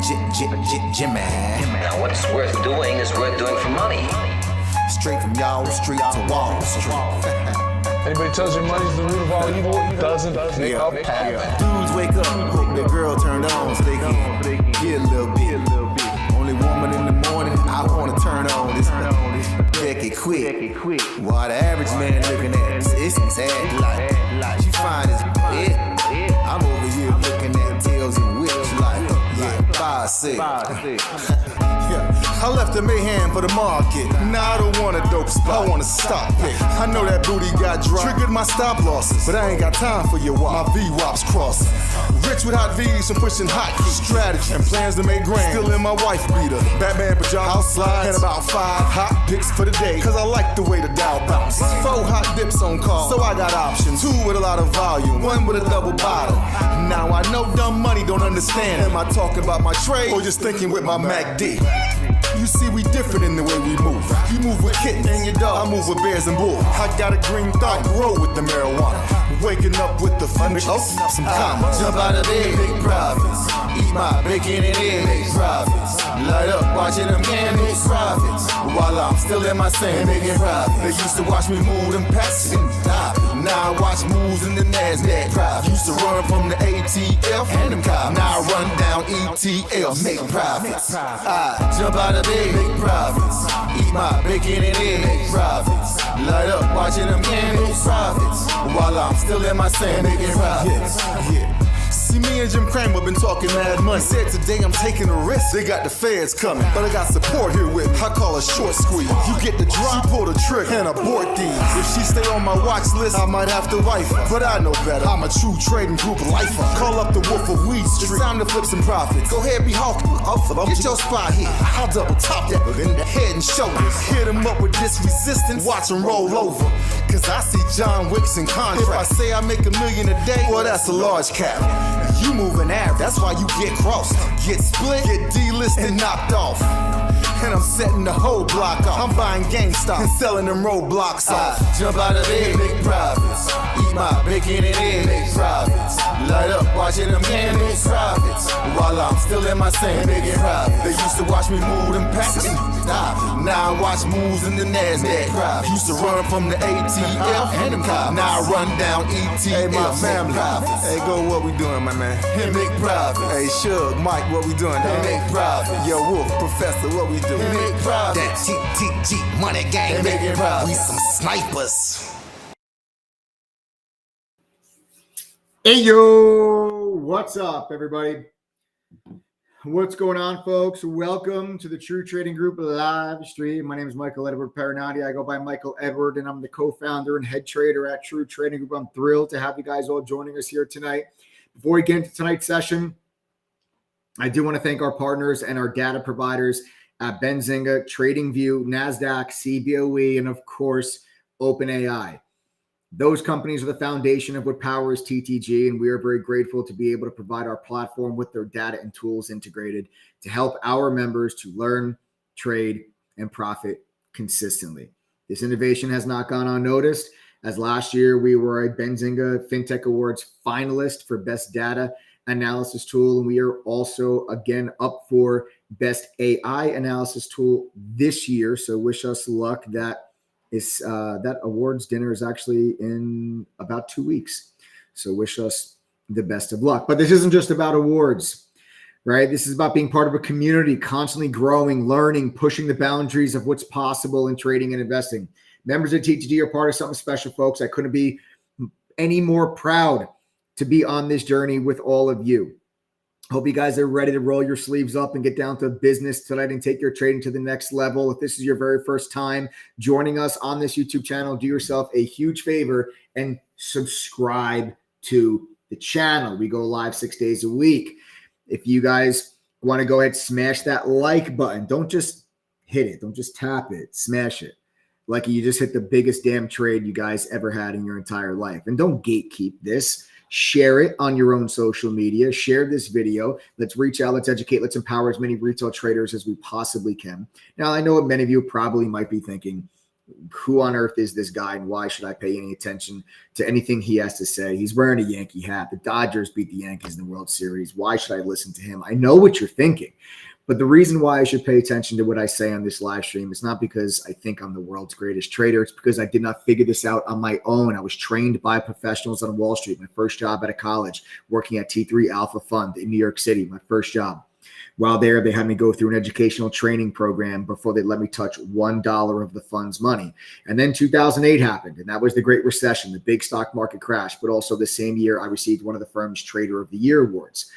Jimmy. Now what's worth doing is worth doing for money. Straight from y'all street to Wall Street. Anybody tells you money's the root of all evil doesn't make up. Dudes wake up, hope their girl turned on so they can get a little bit. Only woman in the morning I wanna turn on this Becky quick. While the average man looking at this sad like she fine as it. I'm over here looking at tails and whips like 5'6". I left the mayhem for the market. Now I don't want a dope spot, I want a stop pick. I know that booty got dry, triggered my stop losses, but I ain't got time for your wop. My V-wops crossing. Rich with hot V's and pushing hot strategy and plans to make grand. Still in my wife beater, Batman pajamas, house slides, and about 5 hot picks for the day. Cause I like the way the Dow bounces. 4 hot dips on call, so I got options. 2 with a lot of volume, 1 with a double bottle. Now I know dumb money don't understand. Am I talking about my trade or just thinking with my MACD? You see, we different in the way we move. You move with kittens and your dog, I move with bears and bulls. I got a green thumb, roll with the marijuana. Waking up with the future, some commas. Jump out of bed, big profits. Eat my bacon and eggs, big profits. Light up, watching them candles, profits. While I'm still in my sand, making profits. They used to watch me move them packs and die. Now I watch moves in the NASDAQ. Profits. Used to run from the ATF and them cops. Now I run down ETL, make profits. I jump out of bed, make profits. Eat my bacon and eggs, make profits. Light up, watching them candles, profits. While I'm still in my sand, making profits. Yeah. See, me and Jim Cramer been talking mad money. Said today I'm taking a risk. They got the feds coming, but I got support here with me. I call a short squeeze. You get the drop, pull the trigger, and abort these. If she stay on my watch list, I might have to wife her. But I know better. I'm a true trading group lifer. Call up the Wolf of Weed Street. It's time to flip some profits. Go ahead, be hawking. Get your spot here. I'll double top that in the head and shoulders. Hit him up with this resistance. Watch him roll over. Cause I see John Wicks in contract. If I say I make $1 million a day, well, that's a large cap. You moving average, that's why you get crossed. Get split, get delisted, and knocked off. And I'm setting the whole block off. I'm buying GameStop and selling them roadblocks off. Jump out of bed, make profits. Eat my bacon and eggs, make profits. Light up, watching them candles, profits. While I'm still in my sand, making profits. They used to watch me move them packs and die. Now I watch moves in the NASDAQ. Profits. Used to run from the ATF and them cops. Now I run down ETL. Hey, my family. Profits. Hey, go, what we doing, my man? Hey, make profits. Hey, Shug, Mike, what we doing? Hey, make profits. Yo, Wolf, Professor, what we doing? Make profits. That TTG money gang, we some snipers. Hey yo, what's up everybody? What's going on, folks? Welcome to the True Trading Group live stream. My name is Michael Edward Parinati. I go by Michael Edward and I'm the co-founder and head trader at True Trading Group. I'm thrilled to have you guys all joining us here tonight. Before we get into tonight's session, I do want to thank our partners and our data providers at Benzinga, TradingView, NASDAQ, CBOE, and of course, OpenAI. Those companies are the foundation of what powers TTG, and we are very grateful to be able to provide our platform with their data and tools integrated to help our members to learn, trade, and profit consistently. This innovation has not gone unnoticed, as last year we were a Benzinga FinTech Awards finalist for Best Data Analysis Tool, and we are also again up for Best AI Analysis Tool this year. So wish us luck. That awards dinner is actually in about 2 weeks. So wish us the best of luck. But this isn't just about awards, right? This is about being part of a community, constantly growing, learning, pushing the boundaries of what's possible in trading and investing. Members of TTG are part of something special, folks. I couldn't be any more proud to be on this journey with all of you. Hope you guys are ready to roll your sleeves up and get down to business tonight and take your trading to the next level. If this is your very first time joining us on this YouTube channel, do yourself a huge favor and subscribe to the channel. We go live 6 days a week. If you guys want to go ahead, smash that like button. Don't just hit it. Don't just tap it. Smash it. Like you just hit the biggest damn trade you guys ever had in your entire life. And don't gatekeep this. Share it on your own social media. Share this video. Let's reach out. Let's educate. Let's empower as many retail traders as we possibly can. Now, I know what many of you probably might be thinking. who on earth is this guy and why should I pay any attention to anything he has to say? He's wearing a Yankee hat. The Dodgers beat the Yankees in the World Series. Why should I listen to him? I know what you're thinking. But the reason why I should pay attention to what I say on this live stream is not because I think I'm the world's greatest trader. It's because I did not figure this out on my own. I was trained by professionals on Wall Street. My first job out of college, working at T3 Alpha Fund in New York City, my first job. While there, they had me go through an educational training program before they let me touch $1 of the fund's money. And then 2008 happened, and that was the Great Recession, the big stock market crash. But also the same year, I received one of the firm's Trader of the Year awards.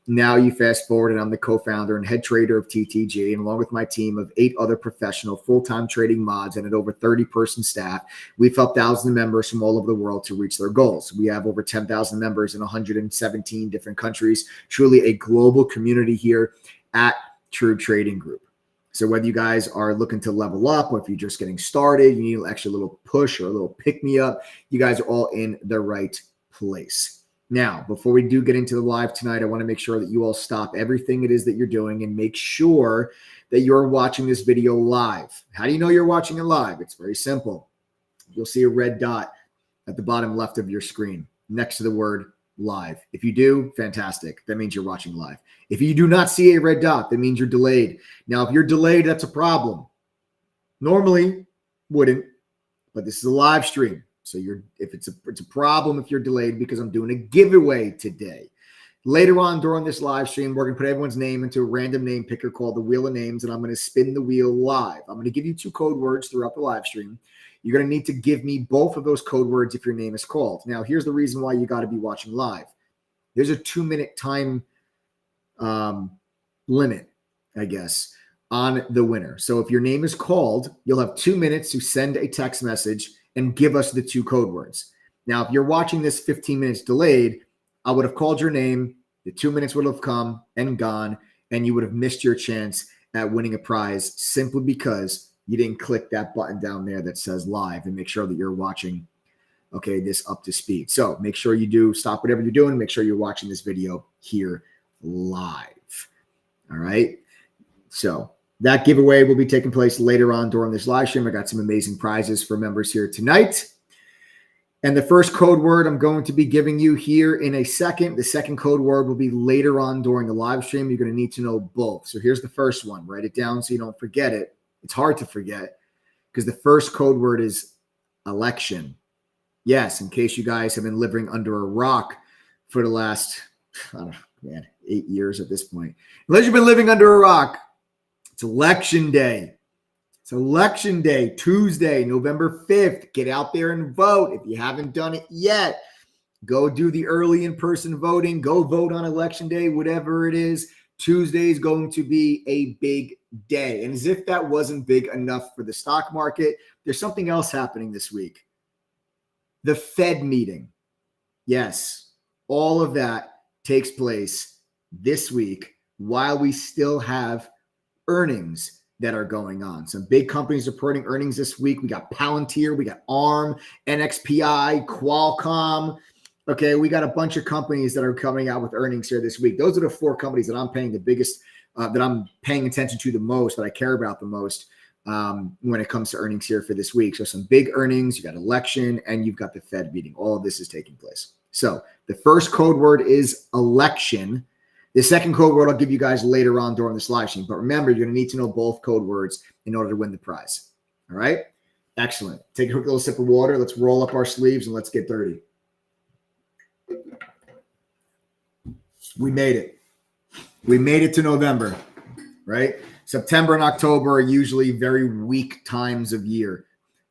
Now you fast forward, and I'm the co-founder and head trader of TTG, and along with my team of 8 other professional full-time trading mods and an over 30-person staff, we've helped thousands of members from all over the world to reach their goals. We have over 10,000 members in 117 different countries, truly a global community here at True Trading Group. So whether you guys are looking to level up or if you're just getting started, you need actually a little push or a little pick-me-up, you guys are all in the right place. Now, before we do get into the live tonight, I want to make sure that you all stop everything it is that you're doing and make sure that you're watching this video live. How do you know you're watching it live? It's very simple. You'll see a red dot at the bottom left of your screen next to the word live. If you do, fantastic. That means you're watching live. If you do not see a red dot, that means you're delayed. Now, if you're delayed, that's a problem. Normally, wouldn't, but this is a live stream. So it's a problem if you're delayed because I'm doing a giveaway today. Later on during this live stream, we're going to put everyone's name into a random name picker called the Wheel of Names, and I'm going to spin the wheel live. I'm going to give you 2 code words throughout the live stream. You're going to need to give me both of those code words if your name is called. Now, here's the reason why you got to be watching live. There's a 2-minute time limit, I guess, on the winner. So if your name is called, you'll have 2 minutes to send a text message and give us the 2 code words. Now, if you're watching this 15 minutes delayed, I would have called your name, the 2 minutes would have come and gone, and you would have missed your chance at winning a prize simply because you didn't click that button down there that says live and make sure that you're watching, okay, this up to speed. So make sure you do stop whatever you're doing. Make sure you're watching this video here live. All right. So that giveaway will be taking place later on during this live stream. I got some amazing prizes for members here tonight. And the first code word I'm going to be giving you here in a second. The second code word will be later on during the live stream. You're going to need to know both. So here's the first one. Write it down so you don't forget it. It's hard to forget because the first code word is election. Yes, in case you guys have been living under a rock for the last, 8 years at this point. Unless you've been living under a rock, it's election day. It's election day, Tuesday, November 5th. Get out there and vote. If you haven't done it yet, go do the early in-person voting. Go vote on election day, whatever it is. Tuesday is going to be a big day. And as if that wasn't big enough for the stock market, there's something else happening this week. The Fed meeting. Yes, all of that takes place this week while we still have earnings that are going on. Some big companies reporting earnings this week. We got Palantir, we got ARM, NXPI, Qualcomm. Okay, we got a bunch of companies that are coming out with earnings here this week. Those are the 4 companies that I'm paying the biggest, that I'm paying attention to the most, that I care about the most when it comes to earnings here for this week. So some big earnings, you got election, and you've got the Fed meeting. All of this is taking place. So the first code word is election. The second code word I'll give you guys later on during this live stream. But remember, you're going to need to know both code words in order to win the prize. All right? Excellent. Take a quick little sip of water. Let's roll up our sleeves and let's get dirty. We made it. We made it to November, right? September and October are usually very weak times of year.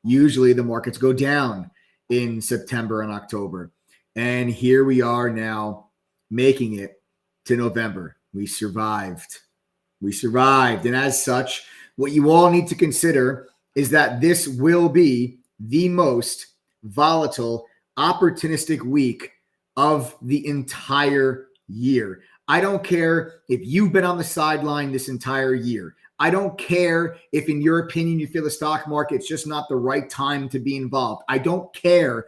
Usually the markets go down in September and October. And here we are now making it to November. We survived. We survived. And as such, what you all need to consider is that this will be the most volatile, opportunistic week of the entire year. I don't care if you've been on the sideline this entire year. I don't care if, in your opinion, you feel the stock market's just not the right time to be involved. I don't care,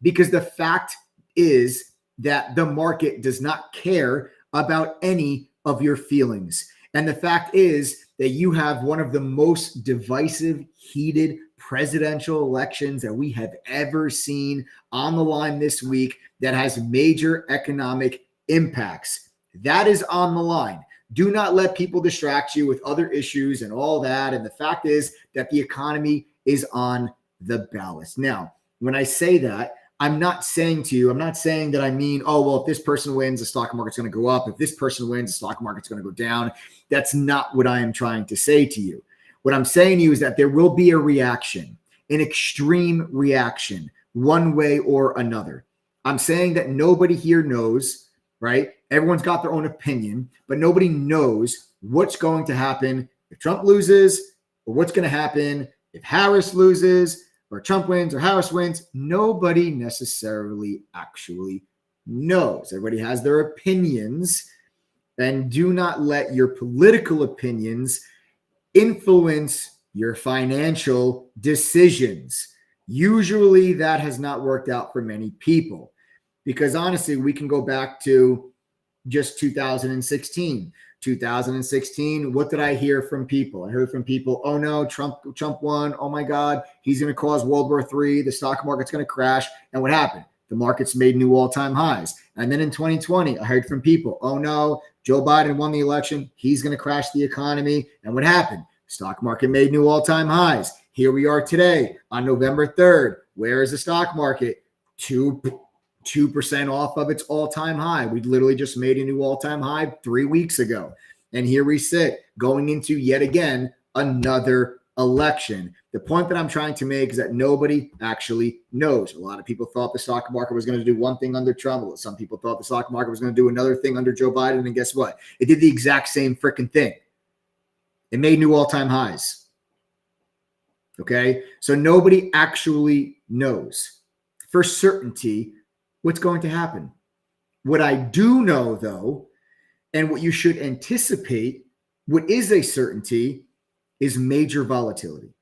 because the fact is that the market does not care about any of your feelings. And the fact is that you have one of the most divisive, heated presidential elections that we have ever seen on the line this week that has major economic impacts. That is on the line. Do not let people distract you with other issues and all that. And the fact is that the economy is on the ballot. Now, when I say that, I'm not saying that I mean, oh, well, if this person wins, the stock market's going to go up. If this person wins, the stock market's going to go down. That's not what I am trying to say to you. What I'm saying to you is that there will be a reaction, an extreme reaction, one way or another. I'm saying that nobody here knows, right? Everyone's got their own opinion, but nobody knows what's going to happen if Trump loses, or what's going to happen if Harris loses, or Trump wins or Harris wins. Nobody necessarily actually knows. Everybody has their opinions, and do not let your political opinions influence your financial decisions. Usually that has not worked out for many people, because honestly, we can go back to just 2016. 2016, what did I hear from people? I heard from people, oh no, Trump won. Oh my God, he's going to cause World War III. The stock market's going to crash. And what happened? The markets made new all-time highs. And then in 2020, I heard from people, oh no, Joe Biden won the election. He's going to crash the economy. And what happened? Stock market made new all-time highs. Here we are today on November 3rd. Where is the stock market? 2% off of its all-time high. We literally just made a new all-time high 3 weeks ago. And here we sit going into yet again another election. The point that I'm trying to make is that nobody actually knows. A lot of people thought the stock market was going to do one thing under Trump. Some people thought the stock market was going to do another thing under Joe Biden. And guess what? It did the exact same freaking thing. It made new all-time highs. Okay? So nobody actually knows for certainty what's going to happen. What I do know, though, and what you should anticipate, what is a certainty, is major volatility.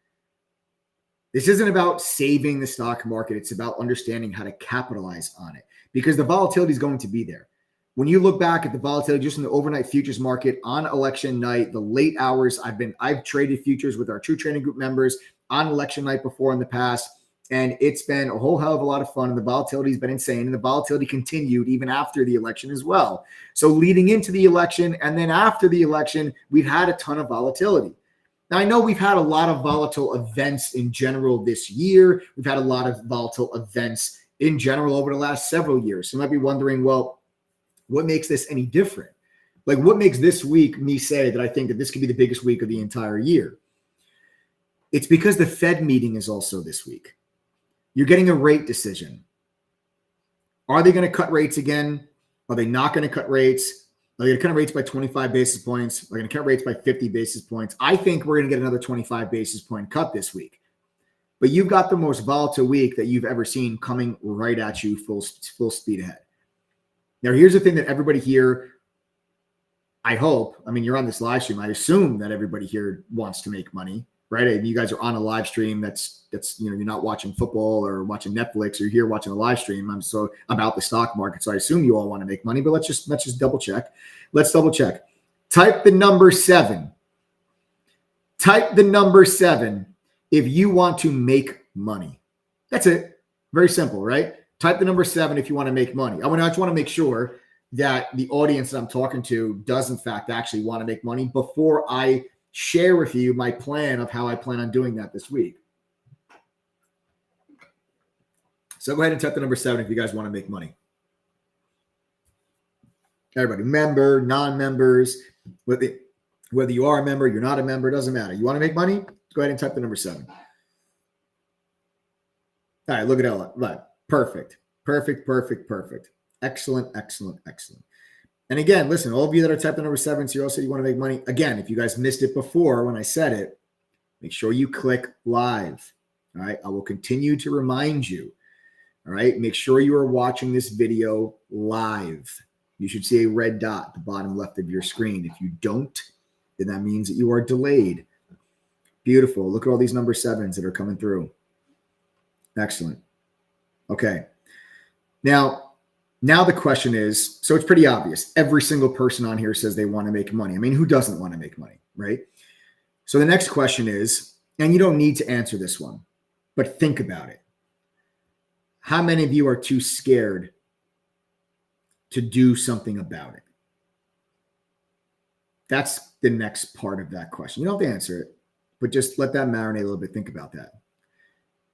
This isn't about saving the stock market. It's about understanding how to capitalize on it, because the volatility is going to be there. When you look back at the volatility just in the overnight futures market on election night, the late hours, I've traded futures with our True Trading Group members on election night before in the past. And it's been a whole hell of a lot of fun. And the volatility has been insane. And the volatility continued even after the election as well. So leading into the election and then after the election, we've had a ton of volatility. Now, I know we've had a lot of volatile events in general this year. We've had a lot of volatile events in general over the last several years. So you might be wondering, well, what makes this any different? Like, what makes this week me say that I think that this could be the biggest week of the entire year? It's because the Fed meeting is also this week. You're getting a rate decision. Are they going to cut rates again? Are they not going to cut rates? Are they going to cut rates by 25 basis points? Are they going to cut rates by 50 basis points? I think we're going to get another 25 basis point cut this week. But you've got the most volatile week that you've ever seen coming right at you full speed ahead. Now, here's the thing that everybody here, I hope, I mean, you're on this live stream. I assume that everybody here wants to make money. Right? I mean, you guys are on a live stream. That's you're not watching football or watching Netflix. You're here watching a live stream. I'm so about the stock market. So I assume you all want to make money, but let's just double check. Let's double check. Type the number 7. Type the number 7 if you want to make money. That's it. Very simple, right? Type the number 7 if you want to make money. I just want to make sure that the audience that I'm talking to does in fact actually want to make money before I share with you my plan of how I plan on doing that this week. So go ahead and type the number 7 if you guys want to make money. Everybody, member, non-members, whether you are a member, you're not a member, it doesn't matter. You want to make money? Go ahead and type the number 7. All right, look at that. Right. Perfect. Excellent. And again, listen, all of you that are typing number 7, so you also want to make money. Again, if you guys missed it before when I said it, make sure you click live. All right. I will continue to remind you. All right. Make sure you are watching this video live. You should see a red dot at the bottom left of your screen. If you don't, then that means that you are delayed. Beautiful. Look at all these number 7s that are coming through. Excellent. Okay. Now, Now the question is, so it's pretty obvious. Every single person on here says they want to make money. I mean, who doesn't want to make money, right? So the next question is, and you don't need to answer this one, but think about it. How many of you are too scared to do something about it? That's the next part of that question. You don't have to answer it, but just let that marinate a little bit. Think about that.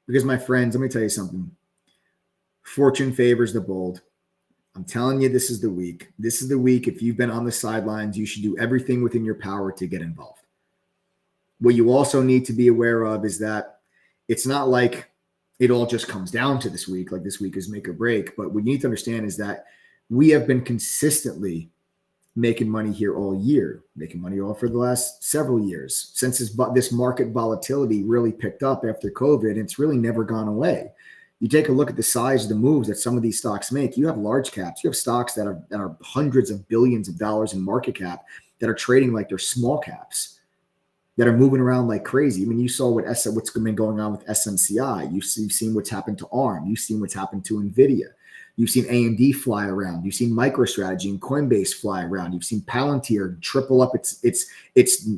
Because my friends, let me tell you something. Fortune favors the bold. I'm telling you, this is the week. This is the week. If you've been on the sidelines, you should do everything within your power to get involved. What you also need to be aware of is that it's not like it all just comes down to this week, like this week is make or break. But what you need to understand is that we have been consistently making money here all year, making money all for the last several years. Since this market volatility really picked up after COVID, it's really never gone away. You take a look at the size of the moves that some of these stocks make. You have large caps. You have stocks that are hundreds of billions of dollars in market cap that are trading like they're small caps, that are moving around like crazy. I mean, you saw what's been going on with SMCI. You've seen what's happened to ARM. You've seen what's happened to NVIDIA. You've seen AMD fly around. You've seen MicroStrategy and Coinbase fly around. You've seen Palantir triple up its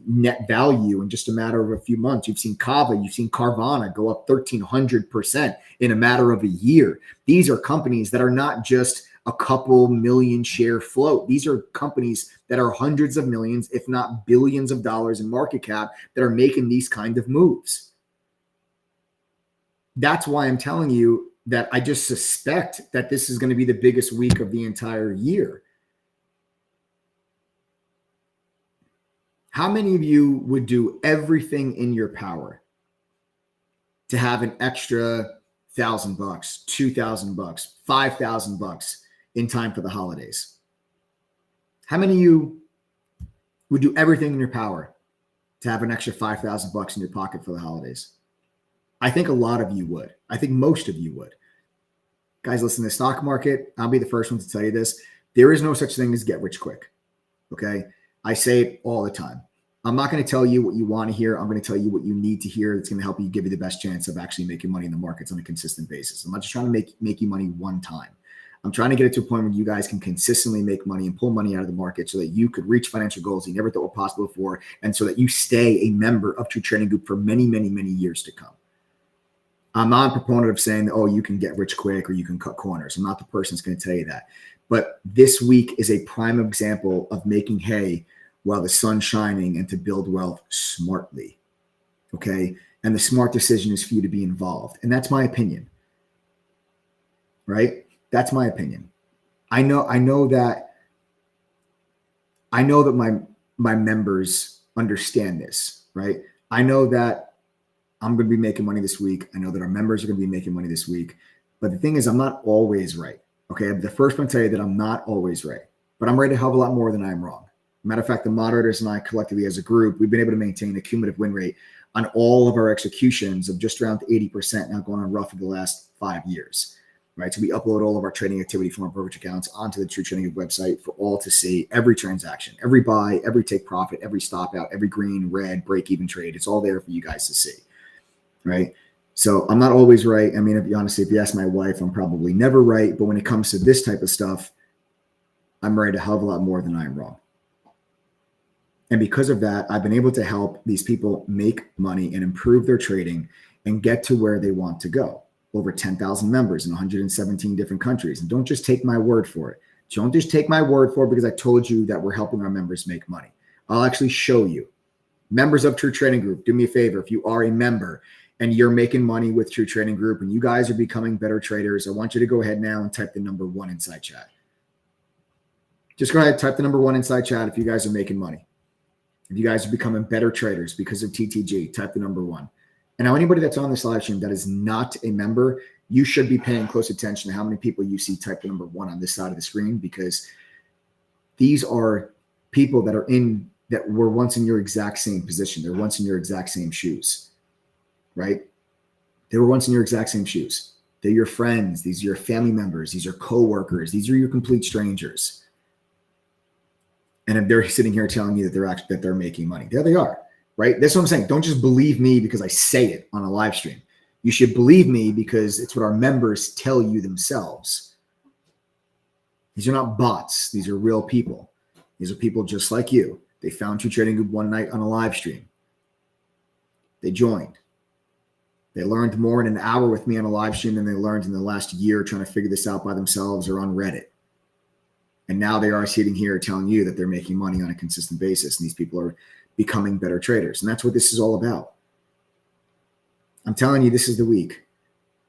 net value in just a matter of a few months. You've seen Kava. You've seen Carvana go up 1,300% in a matter of a year. These are companies that are not just a couple million share float. These are companies that are hundreds of millions, if not billions of dollars in market cap that are making these kind of moves. That's why I'm telling you that I just suspect that this is going to be the biggest week of the entire year. How many of you would do everything in your power to have an extra $1,000, $2,000, $5,000 in time for the holidays? How many of you would do everything in your power to have an extra $5,000 in your pocket for the holidays? I think a lot of you would. I think most of you would. Guys, listen, the stock market, I'll be the first one to tell you this. There is no such thing as get rich quick. Okay? I say it all the time. I'm not going to tell you what you want to hear. I'm going to tell you what you need to hear that's going to help you give you the best chance of actually making money in the markets on a consistent basis. I'm not just trying to make you money one time. I'm trying to get it to a point where you guys can consistently make money and pull money out of the market so that you could reach financial goals you never thought were possible before, and so that you stay a member of True Trading Group for many, many, many years to come. I'm not a proponent of saying, oh, you can get rich quick or you can cut corners. I'm not the person that's going to tell you that. But this week is a prime example of making hay while the sun's shining and to build wealth smartly. Okay? And the smart decision is for you to be involved. And that's my opinion. Right? That's my opinion. I know that my members understand this, right? I know that I'm going to be making money this week. I know that our members are going to be making money this week. But the thing is, I'm not always right. Okay. I'm the first one to tell you that I'm not always right, but I'm right a hell of a lot more than I'm wrong. Matter of fact, the moderators and I collectively as a group, we've been able to maintain a cumulative win rate on all of our executions of just around 80%, now going on roughly the last 5 years. Right. So we upload all of our trading activity from our brokerage accounts onto the True Trading website for all to see. Every transaction, every buy, every take profit, every stop out, every green, red, break even trade. It's all there for you guys to see. Right. So I'm not always right. I mean, if you ask my wife, I'm probably never right. But when it comes to this type of stuff, I'm right a hell of a lot more than I'm wrong. And because of that, I've been able to help these people make money and improve their trading and get to where they want to go. Over 10,000 members in 117 different countries. And don't just take my word for it. Don't just take my word for it because I told you that we're helping our members make money. I'll actually show you. Members of True Trading Group, do me a favor. If you are a member and you're making money with True Trading Group and you guys are becoming better traders, I want you to go ahead now and type the number 1 inside chat. Just go ahead, type the number 1 inside chat if you guys are making money. If you guys are becoming better traders because of TTG, type the number 1. And now anybody that's on this live stream that is not a member, you should be paying close attention to how many people you see type the number 1 on this side of the screen, because these are people that were once in your exact same position. They're once in your exact same shoes, right? They were once in your exact same shoes. They're your friends. These are your family members. These are coworkers. These are your complete strangers. And if they're sitting here telling you that they're making money, there they are. Right? That's what I'm saying. Don't just believe me because I say it on a live stream. You should believe me because it's what our members tell you themselves. These are not bots. These are real people. These are people just like you. They found True Trading Group one night on a live stream. They joined. They learned more in an hour with me on a live stream than they learned in the last year trying to figure this out by themselves or on Reddit. And now they are sitting here telling you that they're making money on a consistent basis. And these people are becoming better traders. And that's what this is all about. I'm telling you, this is the week.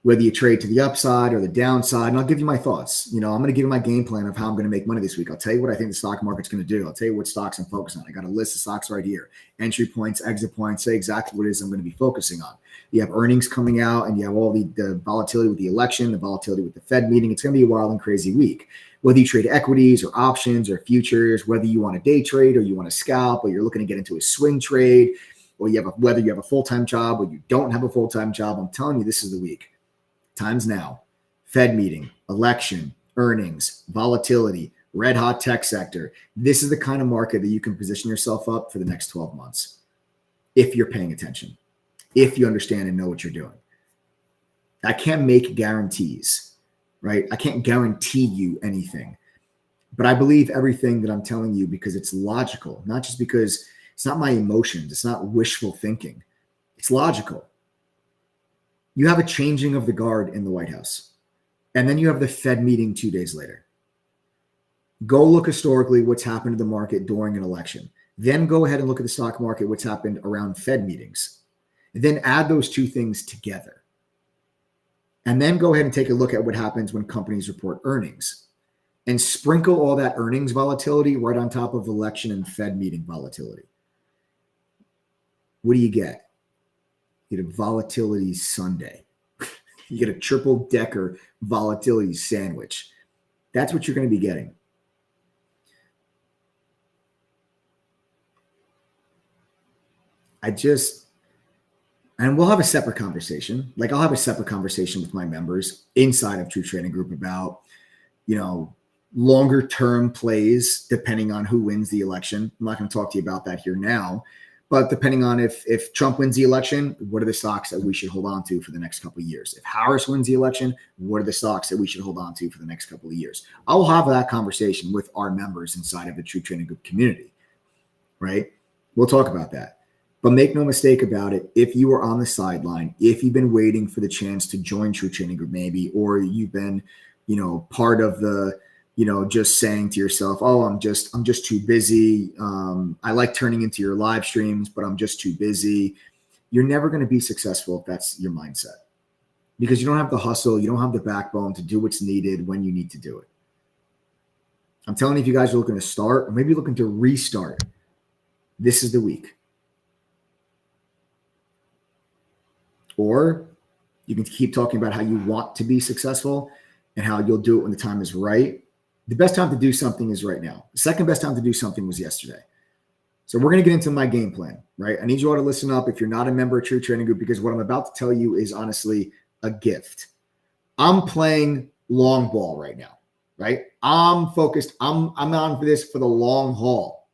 Whether you trade to the upside or the downside, and I'll give you my thoughts. I'm going to give you my game plan of how I'm going to make money this week. I'll tell you what I think the stock market's going to do. I'll tell you what stocks I'm focusing on. I got a list of stocks right here. Entry points, exit points, say exactly what it is I'm going to be focusing on. You have earnings coming out, and you have all the volatility with the election, the volatility with the Fed meeting. It's going to be a wild and crazy week. Whether you trade equities or options or futures, whether you want to day trade or you want to scalp or you're looking to get into a swing trade, or whether you have a full-time job or you don't have a full-time job, I'm telling you, this is the week. Time's now. Fed meeting, election, earnings, volatility, red hot tech sector. This is the kind of market that you can position yourself up for the next 12 months if you're paying attention, if you understand and know what you're doing. I can't make guarantees, right? I can't guarantee you anything, but I believe everything that I'm telling you because it's logical, not just because it's not my emotions. It's not wishful thinking. It's logical. You have a changing of the guard in the White House, and then you have the Fed meeting 2 days later. Go look historically what's happened to the market during an election. Then go ahead and look at the stock market, what's happened around Fed meetings. And then add those two things together. And then go ahead and take a look at what happens when companies report earnings. And sprinkle all that earnings volatility right on top of election and Fed meeting volatility. What do you get? You get a volatility sundae. You get a triple-decker volatility sandwich. That's what you're going to be getting. And we'll have a separate conversation. Like I'll have a separate conversation with my members inside of True Trading Group about, longer term plays depending on who wins the election. I'm not going to talk to you about that here now. But depending on if Trump wins the election, what are the stocks that we should hold on to for the next couple of years? If Harris wins the election, what are the stocks that we should hold on to for the next couple of years? I will have that conversation with our members inside of the True Trading Group community, right? We'll talk about that. But make no mistake about it, if you are on the sideline, if you've been waiting for the chance to join True Trading Group maybe, or you've been, part of the just saying to yourself, oh, I'm just too busy. I like turning into your live streams, but I'm just too busy. You're never going to be successful if that's your mindset, because you don't have the hustle. You don't have the backbone to do what's needed when you need to do it. I'm telling you, if you guys are looking to start or maybe looking to restart, this is the week. Or you can keep talking about how you want to be successful and how you'll do it when the time is right. The best time to do something is right now. The second best time to do something was yesterday. So we're going to get into my game plan, right? I need you all to listen up if you're not a member of True Trading Group, because what I'm about to tell you is honestly a gift. I'm playing long ball right now, right? I'm focused. I'm on for this for the long haul.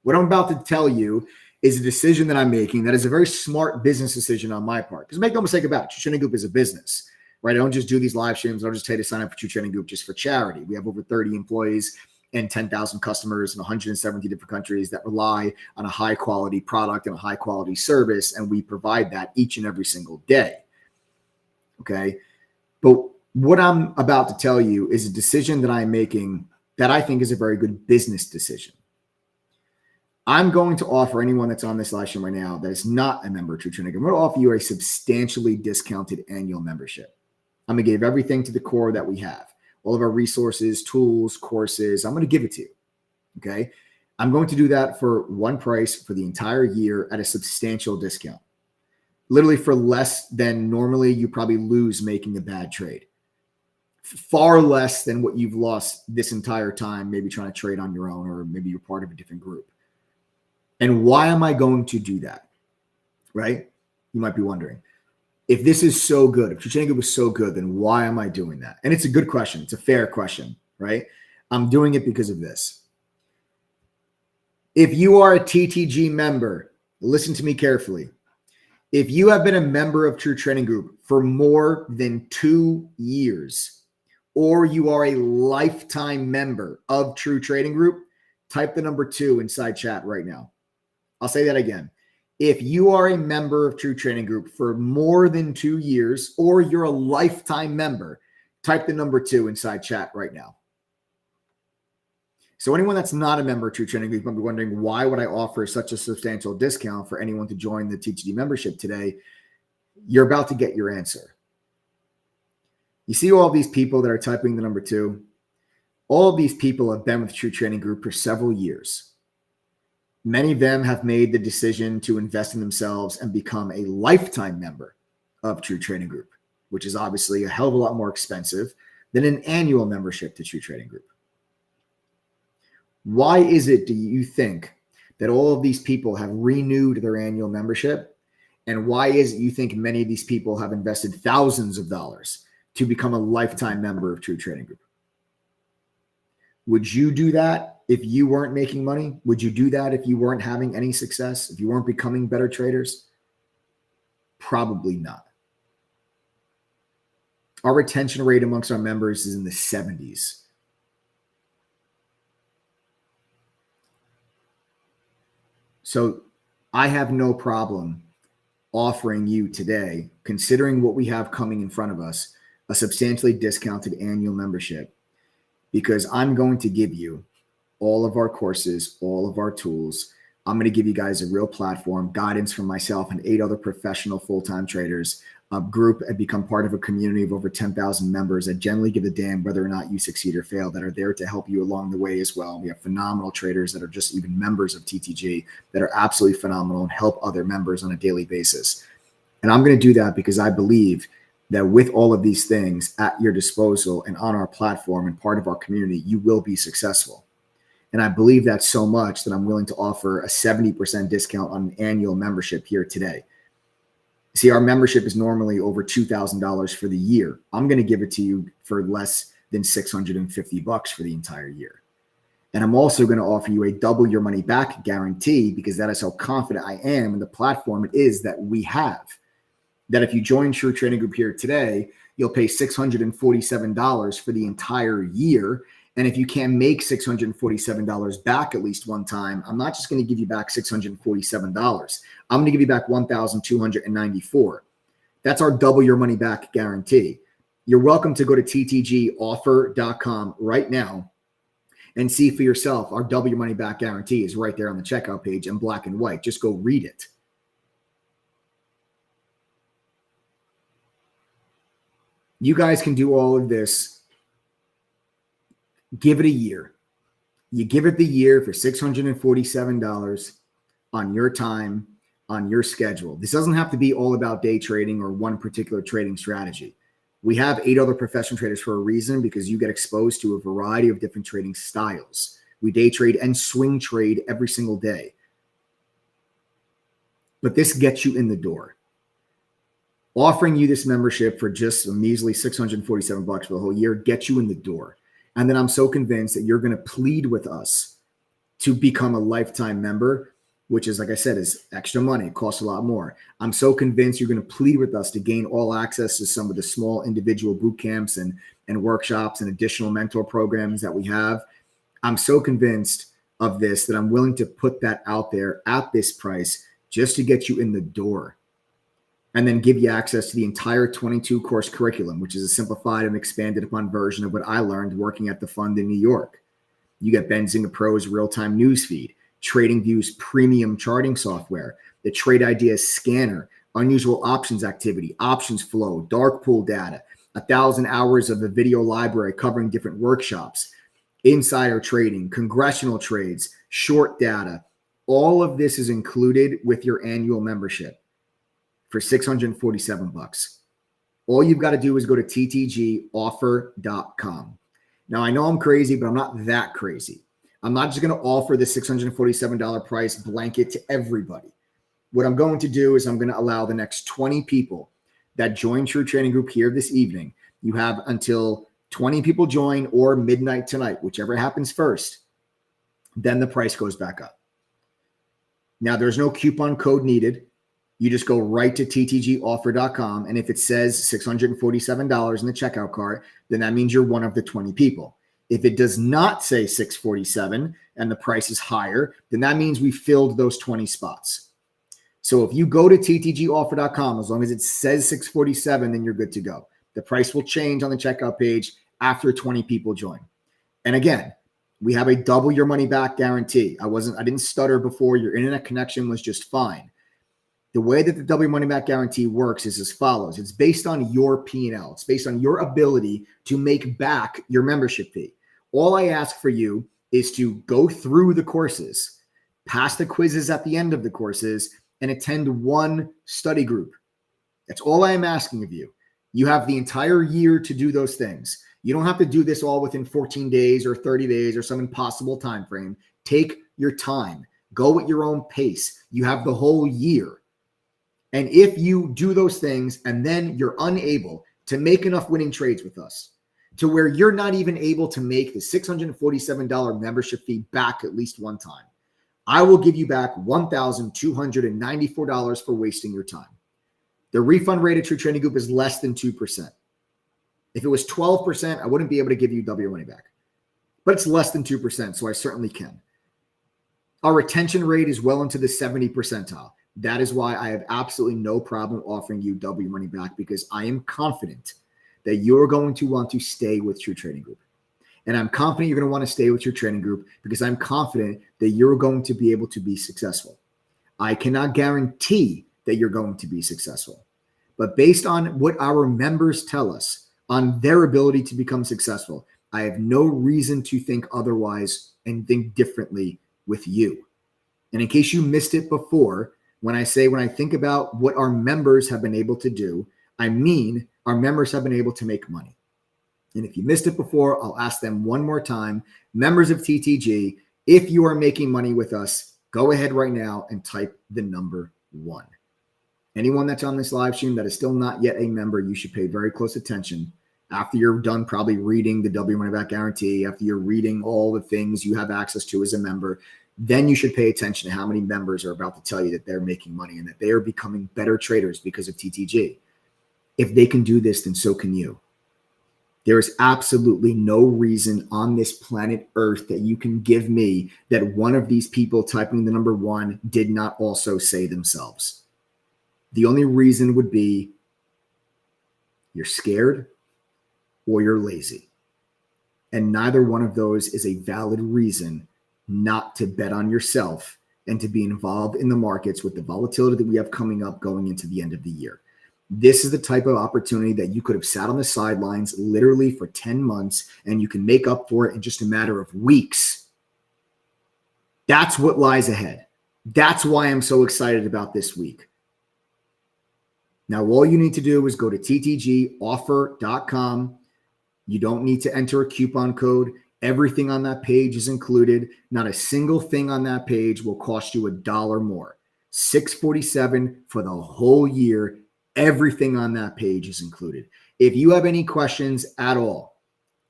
What I'm about to tell you is a decision that I'm making that is a very smart business decision on my part. Because make no mistake about it, True Trading Group is a business. Right? I don't just do these live streams. I don't just tell you to sign up for True Trading Group just for charity. We have over 30 employees and 10,000 customers in 170 different countries that rely on a high quality product and a high quality service. And we provide that each and every single day. Okay. But what I'm about to tell you is a decision that I'm making that I think is a very good business decision. I'm going to offer anyone that's on this live stream right now that is not a member of True Trading Group, I'm going to offer you a substantially discounted annual membership. I'm going to give everything to the core that we have, all of our resources, tools, courses. I'm going to give it to you. Okay. I'm going to do that for one price for the entire year at a substantial discount, literally for less than normally you probably lose making a bad trade, far less than what you've lost this entire time, maybe trying to trade on your own, or maybe you're part of a different group. And why am I going to do that? Right? You might be wondering. If this is so good, if True Trading Group is so good, then why am I doing that? And it's a good question. It's a fair question, right? I'm doing it because of this. If you are a TTG member, listen to me carefully. If you have been a member of True Trading Group for more than 2 years, or you are a lifetime member of True Trading Group, type the number 2 inside chat right now. I'll say that again. If you are a member of True Trading Group for more than 2 years, or you're a lifetime member, type the number 2 inside chat right now. So anyone that's not a member of True Trading Group might be wondering, why would I offer such a substantial discount for anyone to join the TTG membership today? You're about to get your answer. You see all these people that are typing the number 2? All of these people have been with True Trading Group for several years. Many of them have made the decision to invest in themselves and become a lifetime member of True Trading Group, which is obviously a hell of a lot more expensive than an annual membership to True Trading Group. Why is it, do you think, that all of these people have renewed their annual membership? And why is it you think many of these people have invested thousands of dollars to become a lifetime member of True Trading Group? Would you do that if you weren't making money? Would you do that if you weren't having any success? If you weren't becoming better traders? Probably not. Our retention rate amongst our members is in the 70s. So I have no problem offering you today, considering what we have coming in front of us, a substantially discounted annual membership, because I'm going to give you all of our courses, all of our tools. I'm going to give you guys a real platform, guidance from myself and 8 other professional full-time traders, a group, and become part of a community of over 10,000 members that generally give a damn whether or not you succeed or fail, that are there to help you along the way as well. We have phenomenal traders that are just even members of TTG that are absolutely phenomenal and help other members on a daily basis. And I'm going to do that because I believe that with all of these things at your disposal and on our platform and part of our community, you will be successful. And I believe that so much that I'm willing to offer a 70% discount on an annual membership here today. See, our membership is normally over $2,000 for the year. I'm going to give it to you for less than $650 for the entire year. And I'm also going to offer you a double your money back guarantee, because that is how confident I am in the platform it is that we have. That if you join True Trading Group here today, you'll pay $647 for the entire year. And if you can make $647 back at least one time, I'm not just going to give you back $647. I'm going to give you back $1,294. That's our double your money back guarantee. You're welcome to go to ttgoffer.com right now and see for yourself. Our double your money back guarantee is right there on the checkout page in black and white. Just go read it. You guys can do all of this. Give it a year. You give it the year for $647 on your time, on your schedule. This doesn't have to be all about day trading or one particular trading strategy. We have 8 other professional traders for a reason, because you get exposed to a variety of different trading styles. We day trade and swing trade every single day. But this gets you in the door. Offering you this membership for just a measly $647 for the whole year gets you in the door. And then I'm so convinced that you're going to plead with us to become a lifetime member, which is, like I said, is extra money. It costs a lot more. I'm so convinced you're going to plead with us to gain all access to some of the small individual boot camps and workshops and additional mentor programs that we have. I'm so convinced of this that I'm willing to put that out there at this price just to get you in the door, and then give you access to the entire 22 course curriculum, which is a simplified and expanded upon version of what I learned working at the fund in New York. You get Benzinga Pro's real-time newsfeed, TradingView's premium charting software, the Trade Ideas scanner, unusual options activity, options flow, dark pool data, 1,000 hours of the video library covering different workshops, insider trading, congressional trades, short data. All of this is included with your annual membership for $647. All you've got to do is go to ttgoffer.com. Now, I know I'm crazy, but I'm not that crazy. I'm not just going to offer the $647 price blanket to everybody. What I'm going to do is I'm going to allow the next 20 people that join True Trading Group here this evening. You have until 20 people join or midnight tonight, whichever happens first. Then the price goes back up. Now, there's no coupon code needed. You just go right to ttgoffer.com. And if it says $647 in the checkout cart, then that means you're one of the 20 people. If it does not say 647 and the price is higher, then that means we filled those 20 spots. So if you go to ttgoffer.com, as long as it says 647, then you're good to go. The price will change on the checkout page after 20 people join. And again, we have a double your money back guarantee. I didn't stutter before. Your internet connection was just fine. The way that the double your money back guarantee works is as follows. It's based on your P&L. It's based on your ability to make back your membership fee. All I ask for you is to go through the courses, pass the quizzes at the end of the courses, and attend one study group. That's all I am asking of you. You have the entire year to do those things. You don't have to do this all within 14 days or 30 days or some impossible time frame. Take your time. Go at your own pace. You have the whole year. And if you do those things and then you're unable to make enough winning trades with us to where you're not even able to make the $647 membership fee back at least one time, I will give you back $1,294 for wasting your time. The refund rate at True Trading Group is less than 2%. If it was 12%, I wouldn't be able to give you double your money back. But it's less than 2%, so I certainly can. Our retention rate is well into the 70 percentile. That is why I have absolutely no problem offering you double your money back, because I am confident that you're going to want to stay with True Trading Group. And I'm confident you're going to want to stay with your trading group because I'm confident that you're going to be able to be successful. I cannot guarantee that you're going to be successful, but based on what our members tell us on their ability to become successful, I have no reason to think otherwise and think differently with you. And in case you missed it before, when I think about what our members have been able to do, I mean our members have been able to make money. And if you missed it before, I'll ask them one more time. Members of TTG, if you are making money with us, go ahead right now and type the number 1. Anyone that's on this live stream that is still not yet a member, you should pay very close attention. After you're done probably reading the double your money back guarantee, after you're reading all the things you have access to as a member, then you should pay attention to how many members are about to tell you that they're making money and that they are becoming better traders because of TTG. If they can do this, then so can you. There is absolutely no reason on this planet Earth that you can give me that one of these people typing the number 1 did not also say themselves. The only reason would be you're scared or you're lazy. And neither one of those is a valid reason not to bet on yourself and to be involved in the markets with the volatility that we have coming up going into the end of the year. This is the type of opportunity that you could have sat on the sidelines literally for 10 months and you can make up for it in just a matter of weeks. That's what lies ahead. That's why I'm so excited about this week. Now, all you need to do is go to ttgoffer.com. You don't need to enter a coupon code. Everything on that page is included. Not a single thing on that page will cost you $1 more. $647 for the whole year. Everything on that page is included. If you have any questions at all,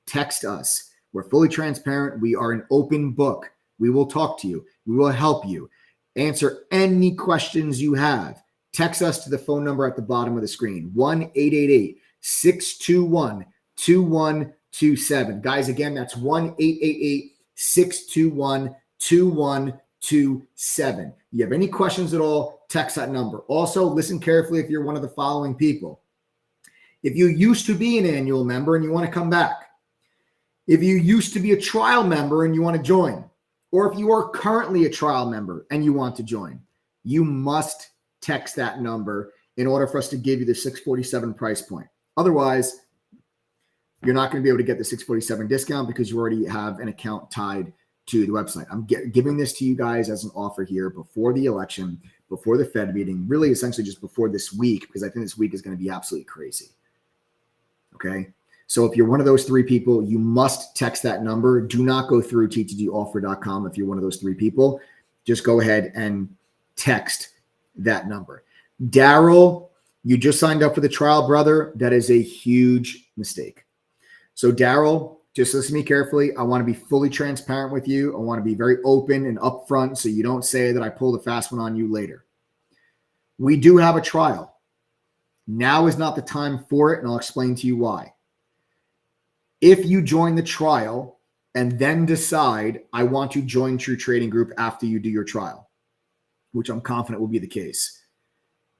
text us. We're fully transparent. We are an open book. We will talk to you. We will help you. Answer any questions you have. Text us to the phone number at the bottom of the screen, 1-888-621-2127. Guys, again, that's 1-888-621-2127. You have any questions at all, text that number. Also, listen carefully if you're one of the following people. If you used to be an annual member and you want to come back, if you used to be a trial member and you want to join, or if you are currently a trial member and you want to join, you must text that number in order for us to give you the $647 price point. Otherwise, you're not going to be able to get the $647 discount because you already have an account tied to the website. I'm giving this to you guys as an offer here before the election, before the Fed meeting, really essentially just before this week, because I think this week is going to be absolutely crazy. Okay. So if you're one of those 3 people, you must text that number. Do not go through ttgoffer.com. If you're one of those 3 people, just go ahead and text that number. Daryl, you just signed up for the trial, brother. That is a huge mistake. So Daryl, just listen to me carefully. I want to be fully transparent with you. I want to be very open and upfront so you don't say that I pulled a fast one on you later. We do have a trial. Now is not the time for it, and I'll explain to you why. If you join the trial and then decide, I want to join True Trading Group after you do your trial, which I'm confident will be the case,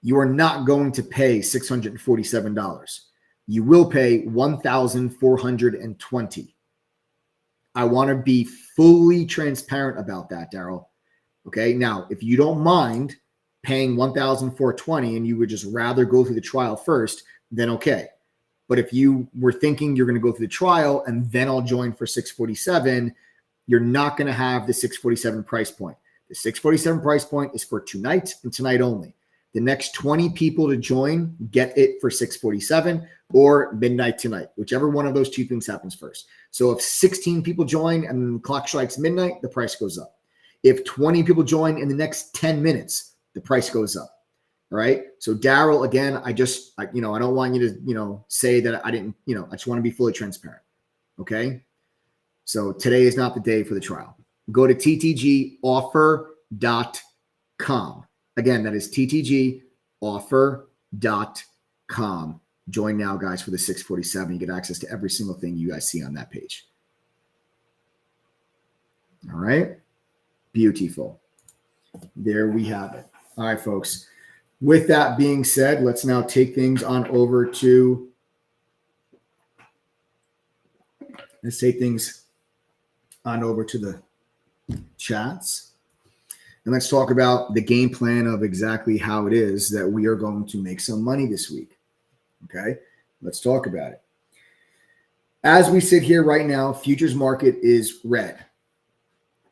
you are not going to pay $647. You will pay $1,420. I want to be fully transparent about that, Daryl. Okay. Now, if you don't mind paying $1,420 and you would just rather go through the trial first, then okay. But if you were thinking you're going to go through the trial and then I'll join for $647, you're not going to have the $647 price point. The $647 price point is for tonight and tonight only. The next 20 people to join get it for $647 or midnight tonight, whichever one of those two things happens first. So if 16 people join and the clock strikes midnight, the price goes up. If 20 people join in the next 10 minutes, the price goes up. All right. So Daryl, again, I don't want you to, say that I didn't, I just want to be fully transparent. Okay. So today is not the day for the trial. Go to ttgoffer.com. Again, that is ttgoffer.com. Join now, guys, for the 647. You get access to every single thing you guys see on that page. All right. Beautiful. There we have it. All right, folks. With that being said, let's now take things on over to the chats. And let's talk about the game plan of exactly how it is that we are going to make some money this week. Okay, let's talk about it. As we sit here right now, futures market is red.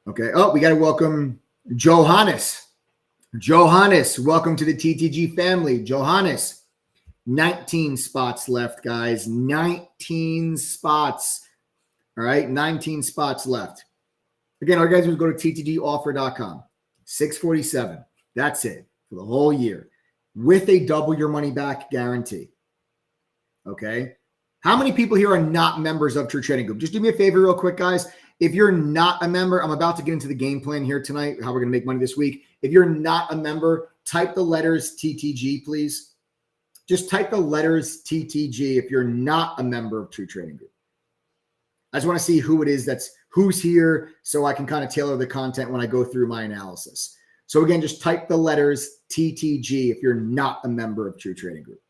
Okay. Oh, we got to welcome Johannes. Johannes, welcome to the TTG family. Johannes, 19 spots left, guys. 19 spots. All right, 19 spots left. Again, our guys will go to ttgoffer.com. 647. That's it for the whole year with a double your money back guarantee. Okay. How many people here are not members of True Trading Group? Just do me a favor real quick, guys. If you're not a member, I'm about to get into the game plan here tonight, how we're going to make money this week. If you're not a member, type the letters TTG, please. Just type the letters TTG if you're not a member of True Trading Group. I just want to see who it is who's here so I can kind of tailor the content when I go through my analysis. So again, just type the letters TTG if you're not a member of True Trading Group.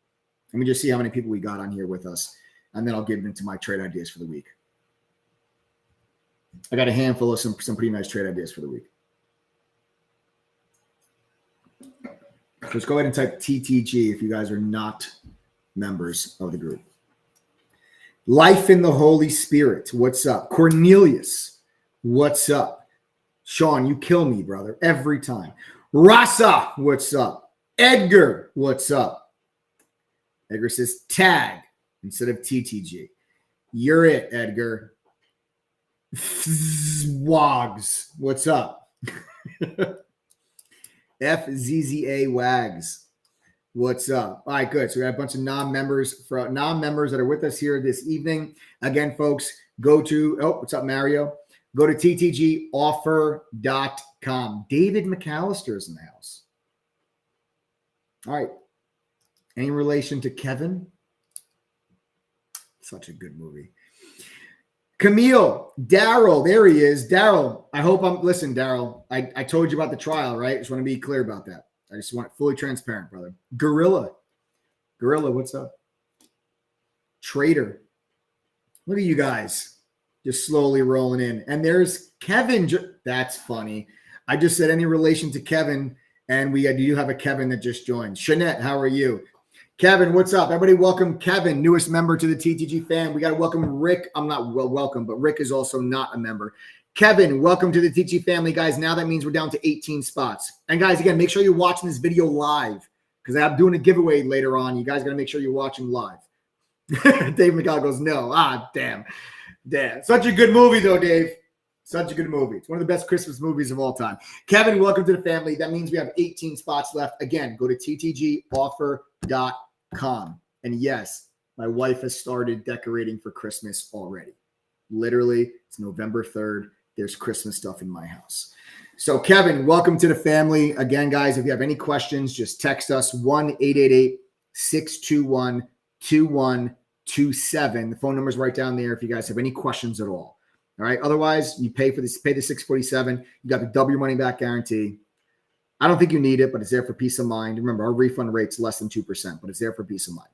Let me just see how many people we got on here with us, and then I'll get into my trade ideas for the week. I got a handful of some pretty nice trade ideas for the week. Let's go ahead and type TTG if you guys are not members of the group. Life in the Holy Spirit. What's up? Cornelius. What's up? Sean, you kill me, brother, every time. Rasa. What's up? Edgar. What's up? Edgar says tag instead of TTG. You're it, Edgar. Wags. What's up? FZZA Wags. What's up? All right, good. So we got a bunch of non-members that are with us here this evening. Again, folks, go to, what's up, Mario? Go to ttgoffer.com. David McAllister is in the house. All right. Any relation to Kevin? Such a good movie. Camille, Daryl, there he is. Daryl, listen, Daryl, I told you about the trial, right? Just want to be clear about that. I just want it fully transparent, brother. Gorilla, what's up? Trader, look at you guys just slowly rolling in. And there's Kevin. That's funny. I just said any relation to Kevin, and we do have a Kevin that just joined. Shanette, how are you? Kevin, what's up? Everybody welcome Kevin, newest member to the TTG fan. We got to welcome Rick. I'm not welcome, but Rick is also not a member. Kevin, welcome to the TTG family, guys. Now that means we're down to 18 spots. And guys, again, make sure you're watching this video live because I'm doing a giveaway later on. You guys got to make sure you're watching live. Dave McCall goes, no. Damn. Such a good movie, though, Dave. Such a good movie. It's one of the best Christmas movies of all time. Kevin, welcome to the family. That means we have 18 spots left. Again, go to ttgoffer.com. And yes, my wife has started decorating for Christmas already. Literally, it's November 3rd. There's Christmas stuff in my house. So Kevin, welcome to the family. Again, guys, if you have any questions, just text us 1-888-621-2127. The phone number is right down there if you guys have any questions at all. All right. Otherwise, you pay the $647. You got the double your money back guarantee. I don't think you need it, but it's there for peace of mind. Remember, our refund rate's less than 2%, but it's there for peace of mind.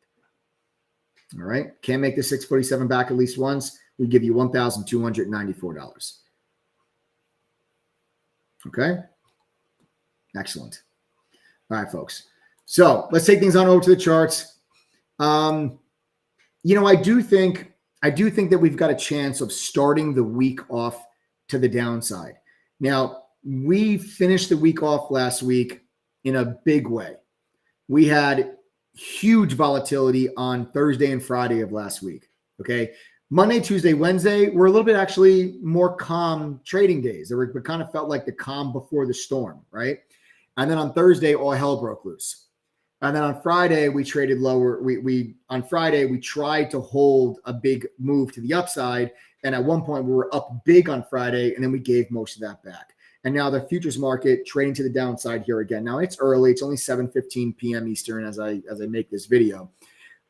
All right. Can't make the $647 back at least once. We give you $1,294. Okay. Excellent. All right, folks. So let's take things on over to the charts. I do think that we've got a chance of starting the week off to the downside. Now, we finished the week off last week in a big way. We had huge volatility on Thursday and Friday of last week. Okay. Monday, Tuesday, Wednesday were a little bit actually more calm trading days. It kind of felt like the calm before the storm, right? And then on Thursday, all hell broke loose. And then on Friday, we traded lower. On Friday, we tried to hold a big move to the upside. And at one point, we were up big on Friday, and then we gave most of that back. And now the futures market trading to the downside here again. Now it's early. It's only 7:15 p.m. Eastern as I make this video.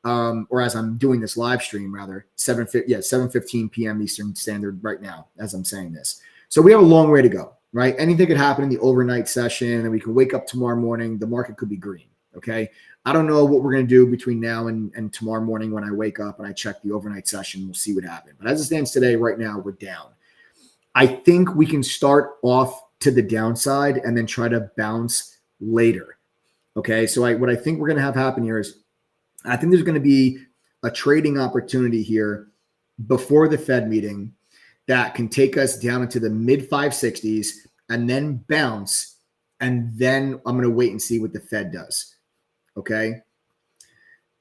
Or as I'm doing this live stream, rather, 7:15 p.m. Eastern Standard right now, as I'm saying this. So we have a long way to go, right? Anything could happen in the overnight session, and we can wake up tomorrow morning. The market could be green, okay? I don't know what we're going to do between now and tomorrow morning when I wake up and I check the overnight session. We'll see what happens. But as it stands today, right now, we're down. I think we can start off to the downside and then try to bounce later, okay? So what I think we're going to have happen here is I think there's going to be a trading opportunity here before the Fed meeting that can take us down into the mid 560s and then bounce. And then I'm going to wait and see what the Fed does. Okay.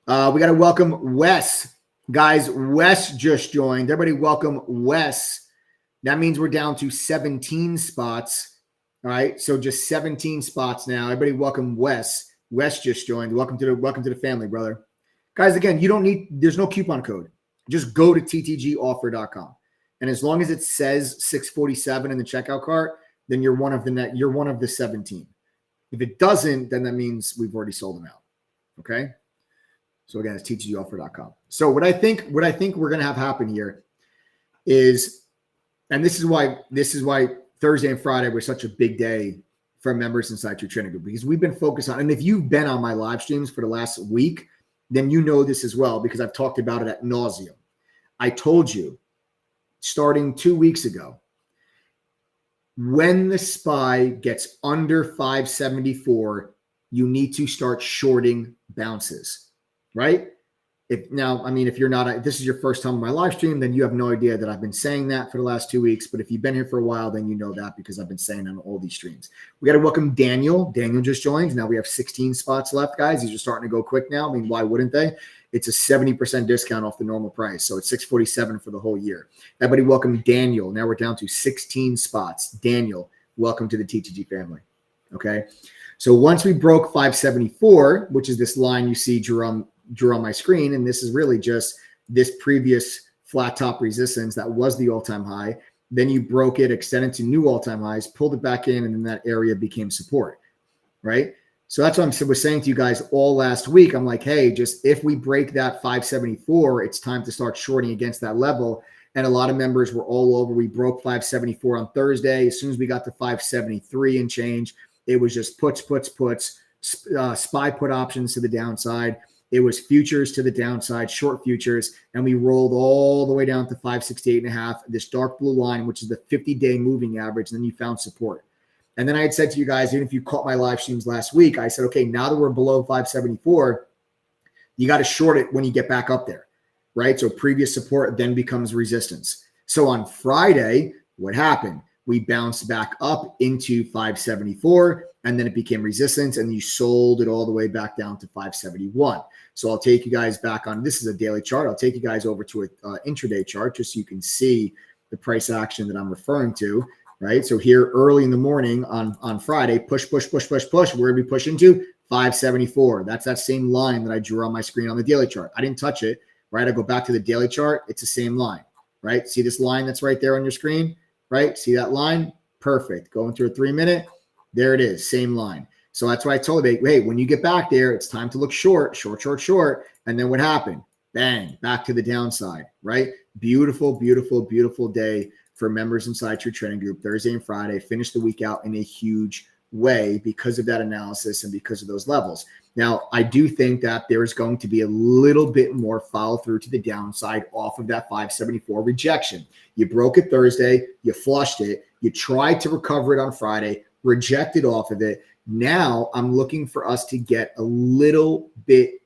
We got to welcome Wes. Guys, Wes just joined. Everybody welcome Wes. That means we're down to 17 spots. All right. So just 17 spots now. Everybody welcome Wes. Wes just joined. Welcome to the family, brother. Guys, again, there's no coupon code. Just go to ttgoffer.com. And as long as it says 647 in the checkout cart, then you're one of the 17. If it doesn't, then that means we've already sold them out. Okay. So again, it's ttgoffer.com. So what I think we're going to have happen here is, and this is why Thursday and Friday were such a big day for members inside True Trading Group, because we've been focused on, and if you've been on my live streams for the last week, then you know this as well, because I've talked about it ad nauseum. I told you starting 2 weeks ago, when the SPY gets under 574, you need to start shorting bounces, right? If you're not, if this is your first time on my live stream, then you have no idea that I've been saying that for the last 2 weeks. But if you've been here for a while, then you know that because I've been saying on all these streams. We got to welcome Daniel. Daniel just joined. Now we have 16 spots left, guys. These are starting to go quick now. I mean, why wouldn't they? It's a 70% discount off the normal price. So it's $647 for the whole year. Everybody welcome Daniel. Now we're down to 16 spots. Daniel, welcome to the TTG family. Okay. So once we broke 574, which is this line you see drew on my screen, and this is really just this previous flat top resistance that was the all-time high. Then you broke it, extended to new all-time highs, pulled it back in, and then that area became support, right? So that's what I was saying to you guys all last week. I'm like, hey, just if we break that 574, it's time to start shorting against that level. And a lot of members were all over. We broke 574 on Thursday. As soon as we got to 573 and change, it was just puts, SPY put options to the downside. It was futures to the downside, short futures, and we rolled all the way down to 568.5, this dark blue line, which is the 50-day moving average, and then you found support. And then I had said to you guys, even if you caught my live streams last week, I said, okay, now that we're below 574, you got to short it when you get back up there, right? So previous support then becomes resistance. So on Friday, what happened? We bounced back up into 574, and then it became resistance, and you sold it all the way back down to 571. So I'll take you guys back on, this is a daily chart. I'll take you guys over to an intraday chart just so you can see the price action that I'm referring to, right? So here early in the morning on Friday, push. Where did we push into? 574. That's that same line that I drew on my screen on the daily chart. I didn't touch it, right? I go back to the daily chart. It's the same line, right? See this line that's right there on your screen, right? See that line? Perfect. Going through a 3-minute. There it is. Same line. So that's why I told you, hey, when you get back there, it's time to look short. And then what happened? Bang, back to the downside, right? Beautiful, beautiful, beautiful day for members inside True Trading Group. Thursday and Friday, finish the week out in a huge way because of that analysis and because of those levels. Now, I do think that there is going to be a little bit more follow through to the downside off of that 574 rejection. You broke it Thursday, you flushed it, you tried to recover it on Friday, rejected off of it. Now I'm looking for us to get a little bit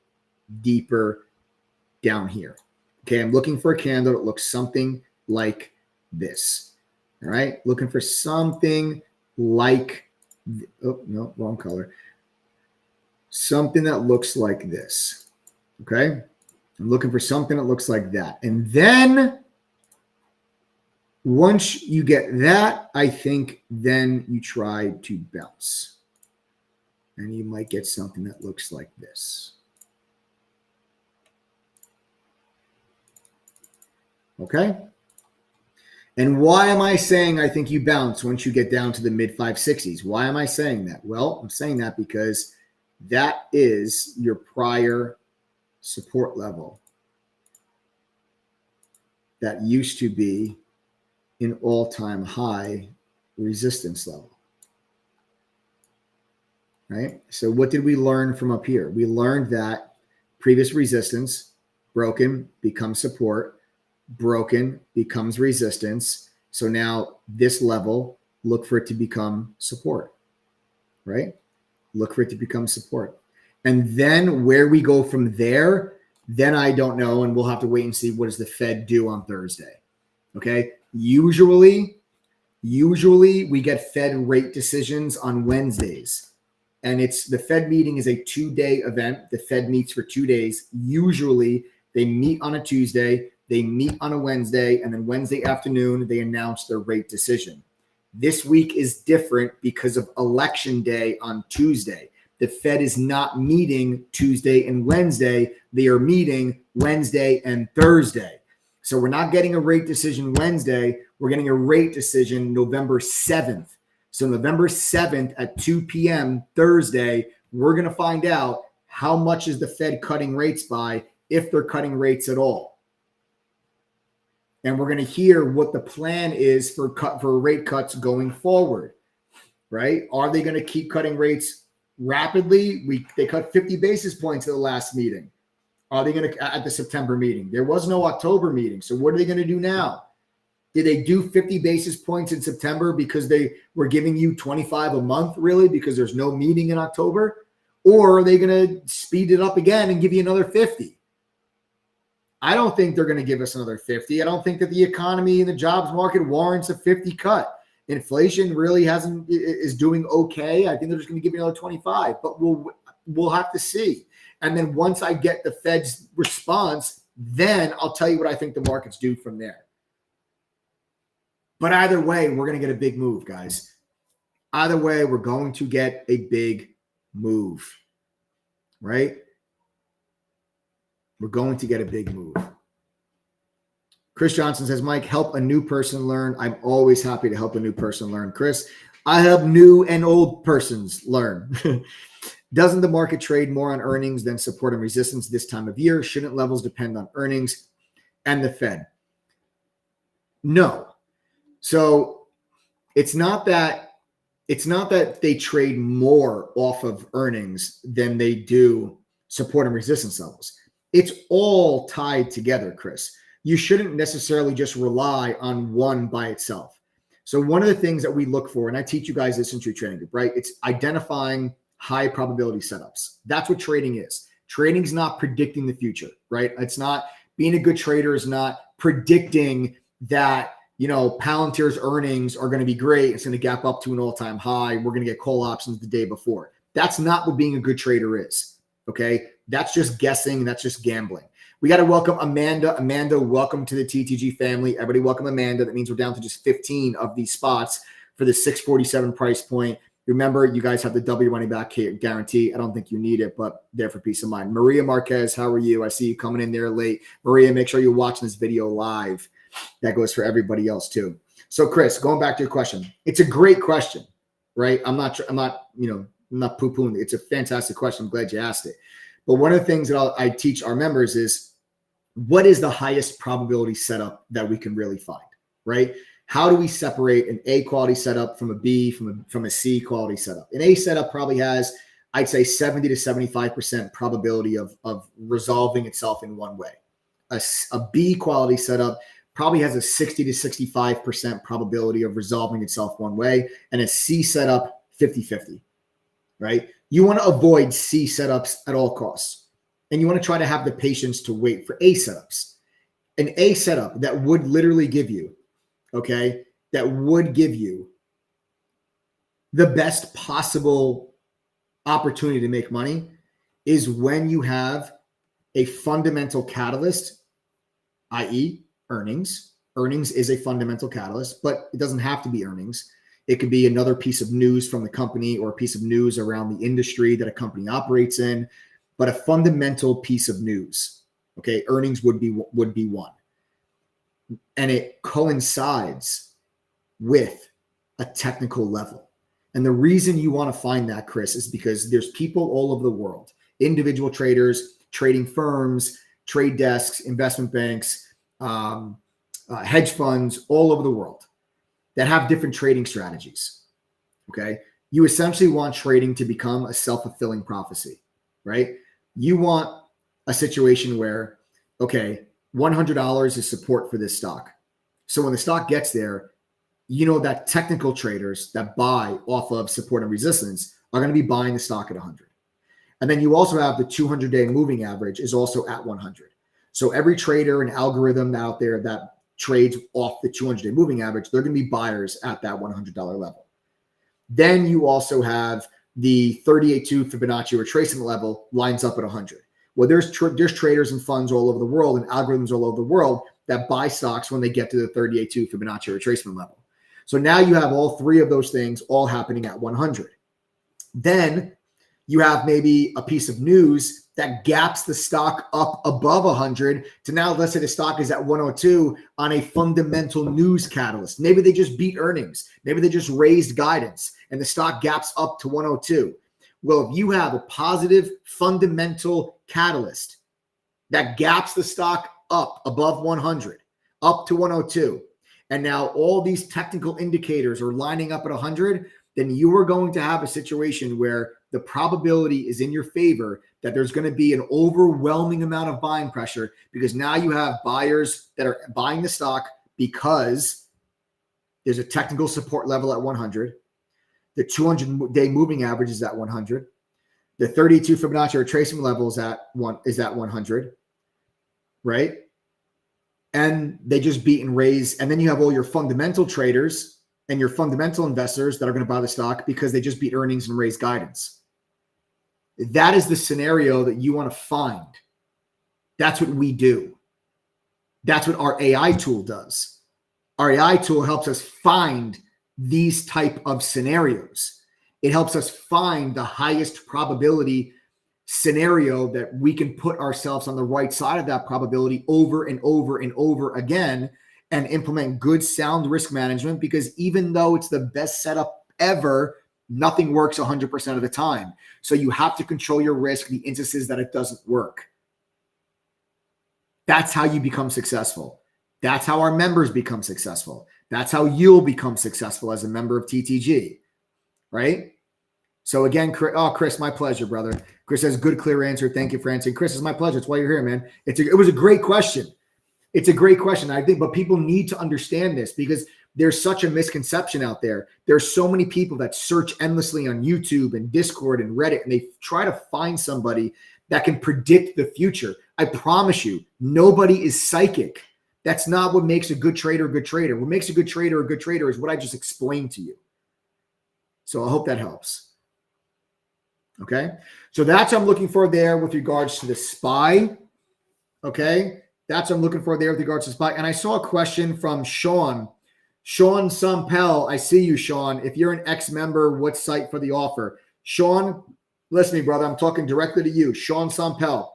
deeper down here. Okay, I'm looking for a candle that looks something like this. All right, looking for something like, oh, no, wrong color. Something that looks like this. Okay, I'm looking for something that looks like that. And then once you get that, I think then you try to bounce. And you might get something that looks like this. Okay. And why am I saying I think you bounce once you get down to the mid 560s? Why am I saying that? Well, I'm saying that because that is your prior support level. That used to be an all-time high resistance level. Right? So what did we learn from up here? We learned that previous resistance, broken, becomes support, broken, becomes resistance. So now this level, look for it to become support, right? Look for it to become support. And then where we go from there, then I don't know, and we'll have to wait and see what does the Fed do on Thursday, okay? Usually we get Fed rate decisions on Wednesdays. And it's the Fed meeting is a 2-day event. The Fed meets for 2 days. Usually they meet on a Tuesday, they meet on a Wednesday, and then Wednesday afternoon, they announce their rate decision. This week is different because of election day on Tuesday. The Fed is not meeting Tuesday and Wednesday. They are meeting Wednesday and Thursday. So we're not getting a rate decision Wednesday. We're getting a rate decision November 7th. So November 7th at 2 p.m. Thursday, we're going to find out how much is the Fed cutting rates by, if they're cutting rates at all. And we're going to hear what the plan is for rate cuts going forward, right? Are they going to keep cutting rates rapidly? They cut 50 basis points at the last meeting. Are they going to at the September meeting? There was no October meeting. So what are they going to do now? Did they do 50 basis points in September because they were giving you 25 a month, really, because there's no meeting in October? Or are they going to speed it up again and give you another 50? I don't think they're going to give us another 50. I don't think that the economy and the jobs market warrants a 50 cut. Inflation really is doing okay. I think they're just going to give you another 25, but we'll have to see. And then once I get the Fed's response, then I'll tell you what I think the markets do from there. But either way, we're going to get a big move, guys. Either way, we're going to get a big move, right? We're going to get a big move. Chris Johnson says, Mike, help a new person learn. I'm always happy to help a new person learn. Chris, I help new and old persons learn. Doesn't the market trade more on earnings than support and resistance this time of year? Shouldn't levels depend on earnings and the Fed? No. So it's not that they trade more off of earnings than they do support and resistance levels. It's all tied together, Chris. You shouldn't necessarily just rely on one by itself. So one of the things that we look for, and I teach you guys this in True Trading Group, right? It's identifying high probability setups. That's what trading is. Trading is not predicting the future, right? It's not, being a good trader is not predicting that, Palantir's earnings are going to be great. It's going to gap up to an all-time high. We're going to get call options the day before. That's not what being a good trader is, okay? That's just guessing. That's just gambling. We got to welcome Amanda. Amanda, welcome to the TTG family. Everybody welcome Amanda. That means we're down to just 15 of these spots for the 647 price point. Remember, you guys have the W money back guarantee. I don't think you need it, but there for peace of mind. Maria Marquez, how are you? I see you coming in there late. Maria, make sure you're watching this video live. That goes for everybody else too. So Chris, going back to your question, it's a great question, right? I'm not poo-pooing it. It's a fantastic question. I'm glad you asked it. But one of the things that I teach our members is, what is the highest probability setup that we can really find, right? How do we separate an A quality setup from a B, from a C quality setup? An A setup probably has, I'd say, 70 to 75% probability of resolving itself in one way. A B quality setup probably has a 60 to 65% probability of resolving itself one way, and a C setup 50-50, right? You want to avoid C setups at all costs, and you want to try to have the patience to wait for A setups. An A setup that would literally give you, okay, that would give you the best possible opportunity to make money is when you have a fundamental catalyst, i.e. earnings. Earnings is a fundamental catalyst, but it doesn't have to be earnings. It could be another piece of news from the company or a piece of news around the industry that a company operates in, but a fundamental piece of news. Okay, earnings would be one. And it coincides with a technical level. And the reason you want to find that, Chris, is because there's people all over the world, individual traders, trading firms, trade desks, investment banks, hedge funds all over the world that have different trading strategies. Okay. You essentially want trading to become a self-fulfilling prophecy, right? You want a situation where, okay, $100 is support for this stock. So when the stock gets there, you know that technical traders that buy off of support and resistance are going to be buying the stock at 100. And then you also have the 200-day moving average is also at 100. So every trader and algorithm out there that trades off the 200-day moving average, they're going to be buyers at that $100 level. Then you also have the 38.2 Fibonacci retracement level lines up at 100. Well, there's traders and funds all over the world and algorithms all over the world that buy stocks when they get to the 38.2 Fibonacci retracement level. So now you have all three of those things all happening at 100. Then you have maybe a piece of news that gaps the stock up above 100 to now, let's say the stock is at 102 on a fundamental news catalyst. Maybe they just beat earnings. Maybe they just raised guidance and the stock gaps up to 102. Well, if you have a positive fundamental catalyst that gaps the stock up above 100, up to 102, and now all these technical indicators are lining up at 100, then you are going to have a situation where the probability is in your favor that there's going to be an overwhelming amount of buying pressure, because now you have buyers that are buying the stock because there's a technical support level at 100. The 200-day moving average is at 100. The 32 Fibonacci retracement level is at 100, right? And they just beat and raise. And then you have all your fundamental traders and your fundamental investors that are going to buy the stock because they just beat earnings and raise guidance. That is the scenario that you want to find. That's what we do. That's what our AI tool does. Our AI tool helps us find these type of scenarios. It helps us find the highest probability scenario that we can put ourselves on the right side of that probability over and over and over again, and implement good, sound risk management, because even though it's the best setup ever, nothing works 100% of the time. So you have to control your risk, the instances that it doesn't work. That's how you become successful. That's how our members become successful. That's how you'll become successful as a member of TTG, right? So again, Chris, my pleasure, brother. Chris says, good, clear answer. Thank you for answering. Chris, it's my pleasure. It's why you're here, man. It was a great question. It's a great question, I think, but people need to understand this because there's such a misconception out there. There's so many people that search endlessly on YouTube and Discord and Reddit, and they try to find somebody that can predict the future. I promise you, nobody is psychic. That's not what makes a good trader a good trader. What makes a good trader is what I just explained to you. So I hope that helps. Okay. So that's what I'm looking for there with regards to the SPY. Okay. That's what I'm looking for there with regards to SPY. And I saw a question from Sean Sumpel. I see you, Sean. If you're an ex-member, what site for the offer? Sean, listen to me, brother. I'm talking directly to you. Sean Sumpel.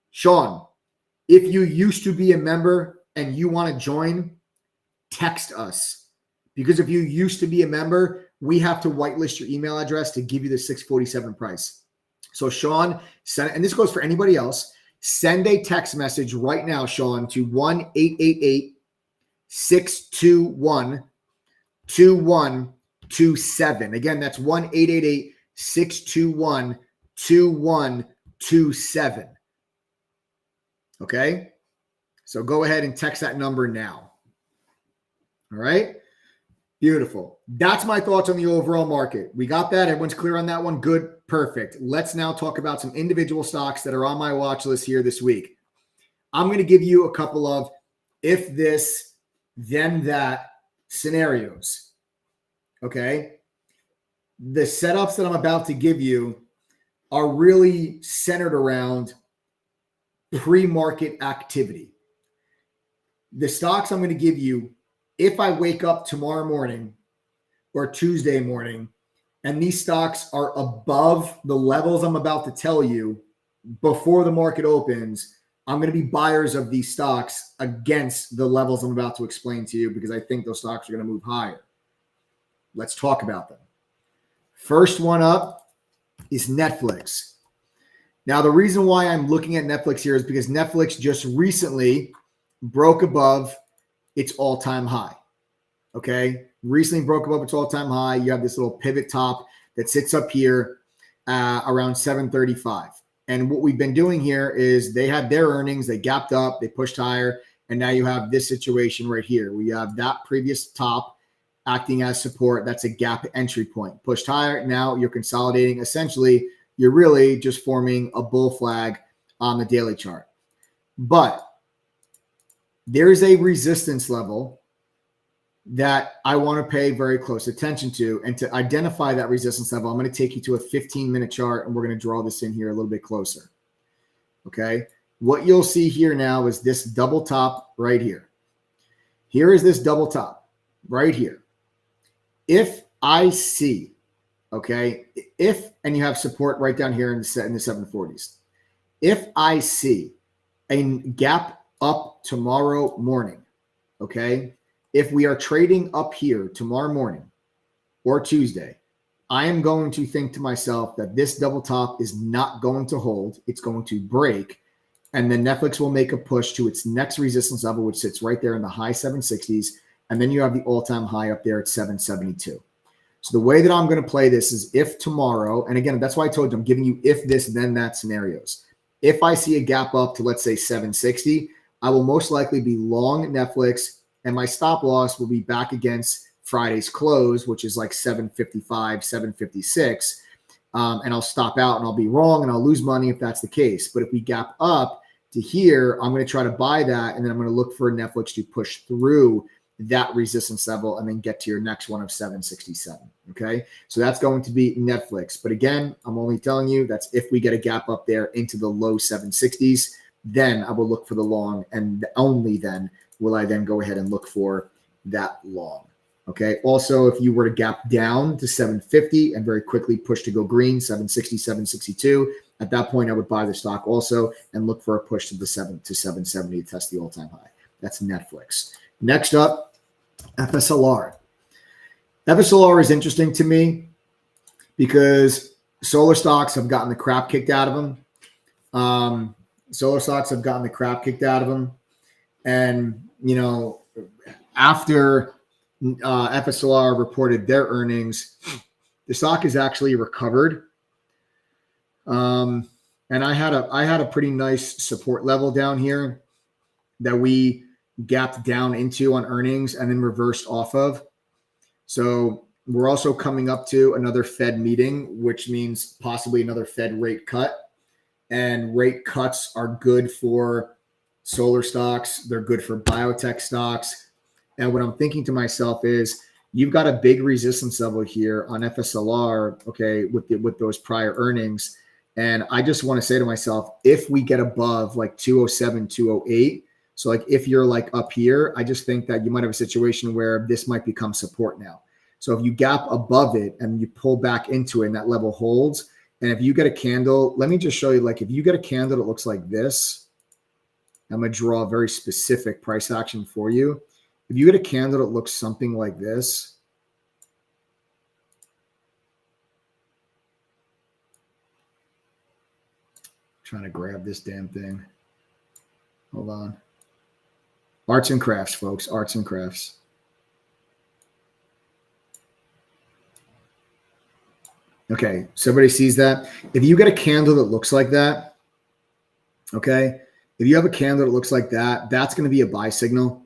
Sean, if you used to be a member and you want to join, text us. Because if you used to be a member, we have to whitelist your email address to give you the 647 price. So Sean, send, and this goes for anybody else, send a text message right now, Sean, to 1-888-621-2127. Again, that's 1-888-621-2127. Okay? So go ahead and text that number now. All right? Beautiful. That's my thoughts on the overall market. We got that. Everyone's clear on that one. Good. Perfect. Let's now talk about some individual stocks that are on my watch list here this week. I'm going to give you a couple of if this, then that scenarios. Okay. The setups that I'm about to give you are really centered around pre-market activity. The stocks I'm going to give you, if I wake up tomorrow morning or Tuesday morning and these stocks are above the levels I'm about to tell you before the market opens, I'm going to be buyers of these stocks against the levels I'm about to explain to you because I think those stocks are going to move higher. Let's talk about them. First one up is Netflix. Now, the reason why I'm looking at Netflix here is because Netflix just recently broke above its all-time high. Okay. Recently broke above its all-time high. You have this little pivot top that sits up here around 735. And what we've been doing here is they had their earnings, they gapped up, they pushed higher, and now you have this situation right here. We have that previous top acting as support. That's a gap entry point. Pushed higher. Now you're consolidating. Essentially, you're really just forming a bull flag on the daily chart. But there's a resistance level that I want to pay very close attention to. And to identify that resistance level, I'm going to take you to a 15-minute chart, and we're going to draw this in here a little bit closer. Okay. What you'll see here now is this double top right here. Here is this double top right here. If I see, okay, and you have support right down here in the 740s. If I see a gap up tomorrow morning, okay, if we are trading up here tomorrow morning or Tuesday, I am going to think to myself that this double top is not going to hold. It's going to break. And then Netflix will make a push to its next resistance level, which sits right there in the high 760s. And then you have the all-time high up there at 772. So the way that I'm going to play this is if tomorrow, and again, that's why I told you I'm giving you if this, then that scenarios. If I see a gap up to, let's say, 760, I will most likely be long Netflix, and my stop loss will be back against Friday's close, which is like 755, 756. And I'll stop out and I'll be wrong and I'll lose money if that's the case. But if we gap up to here, I'm going to try to buy that. And then I'm going to look for Netflix to push through that resistance level and then get to your next one of 767. Okay. So that's going to be Netflix. But again, I'm only telling you that's if we get a gap up there into the low 760s, then I will look for the long, and only then will I then go ahead and look for that long. Okay. Also, if you were to gap down to 750 and very quickly push to go green, 760, 762, at that point, I would buy the stock also and look for a push to the 770 to test the all-time high. That's Netflix. Next up, FSLR. FSLR is interesting to me because solar stocks have gotten the crap kicked out of them. And, you know, after FSLR reported their earnings, the stock has actually recovered. And I had a pretty nice support level down here that we gapped down into on earnings and then reversed off of. So we're also coming up to another Fed meeting, which means possibly another Fed rate cut. And rate cuts are good for solar stocks. They're good for biotech stocks. And what I'm thinking to myself is you've got a big resistance level here on FSLR, okay, with those prior earnings. And I just want to say to myself, if we get above like 207, 208, so like if you're like up here, I just think that you might have a situation where this might become support now. So if you gap above it and you pull back into it and that level holds, and if you get a candle, let me just show you, like if you get a candle that looks like this, I'm going to draw a very specific price action for you. if you get a candle that looks something like this, trying to grab this damn thing. Hold on. Arts and crafts, folks. Arts and crafts. Okay, so everybody sees that. If you get a candle that looks like that, okay, if you have a candle that looks like that, that's going to be a buy signal,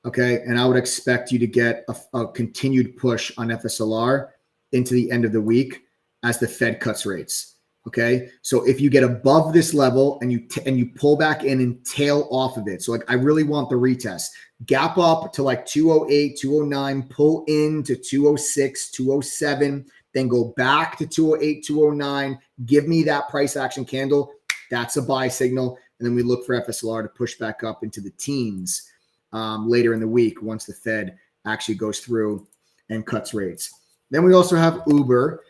okay? And I would expect you to get a continued push on FSLR into the end of the week as the Fed cuts rates, okay? So if you get above this level and you pull back in and tail off of it, so like I really want the retest, gap up to like 208, 209, pull into 206, 207, then go back to 208, 209, give me that price action candle. That's a buy signal. And then we look for FSLR to push back up into the teens later in the week once the Fed actually goes through and cuts rates. Then we also have Uber.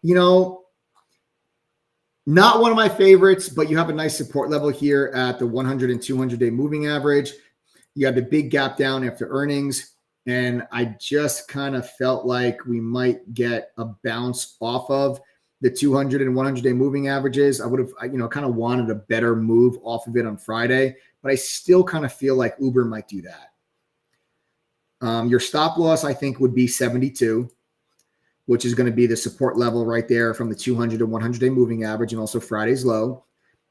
You know, not one of my favorites, but you have a nice support level here at the 100 and 200-day moving average. You have the big gap down after earnings. And I just kind of felt like we might get a bounce off of the 200 and 100-day moving averages. I would have, kind of wanted a better move off of it on Friday, but I still kind of feel like Uber might do that. Your stop loss, I think, would be 72, which is going to be the support level right there from the 200 to 100-day moving average and also Friday's low.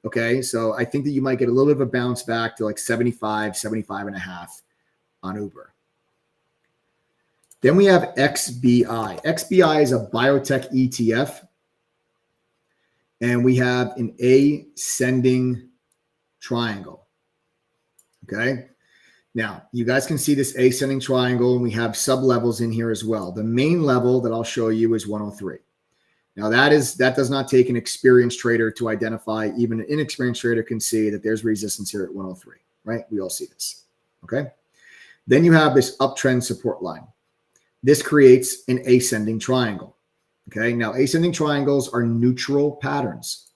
Okay, so I think that you might get a little bit of a bounce back to like 75, 75 and a half on Uber. Then we have XBI. XBI is a biotech ETF. And we have an ascending triangle. Okay. Now, you guys can see this ascending triangle, and we have sub-levels in here as well. The main level that I'll show you is 103. Now, that does not take an experienced trader to identify. Even an inexperienced trader can see that there's resistance here at 103, right? We all see this. Okay. Then you have this uptrend support line. This creates an ascending triangle. Okay, now ascending triangles are neutral patterns.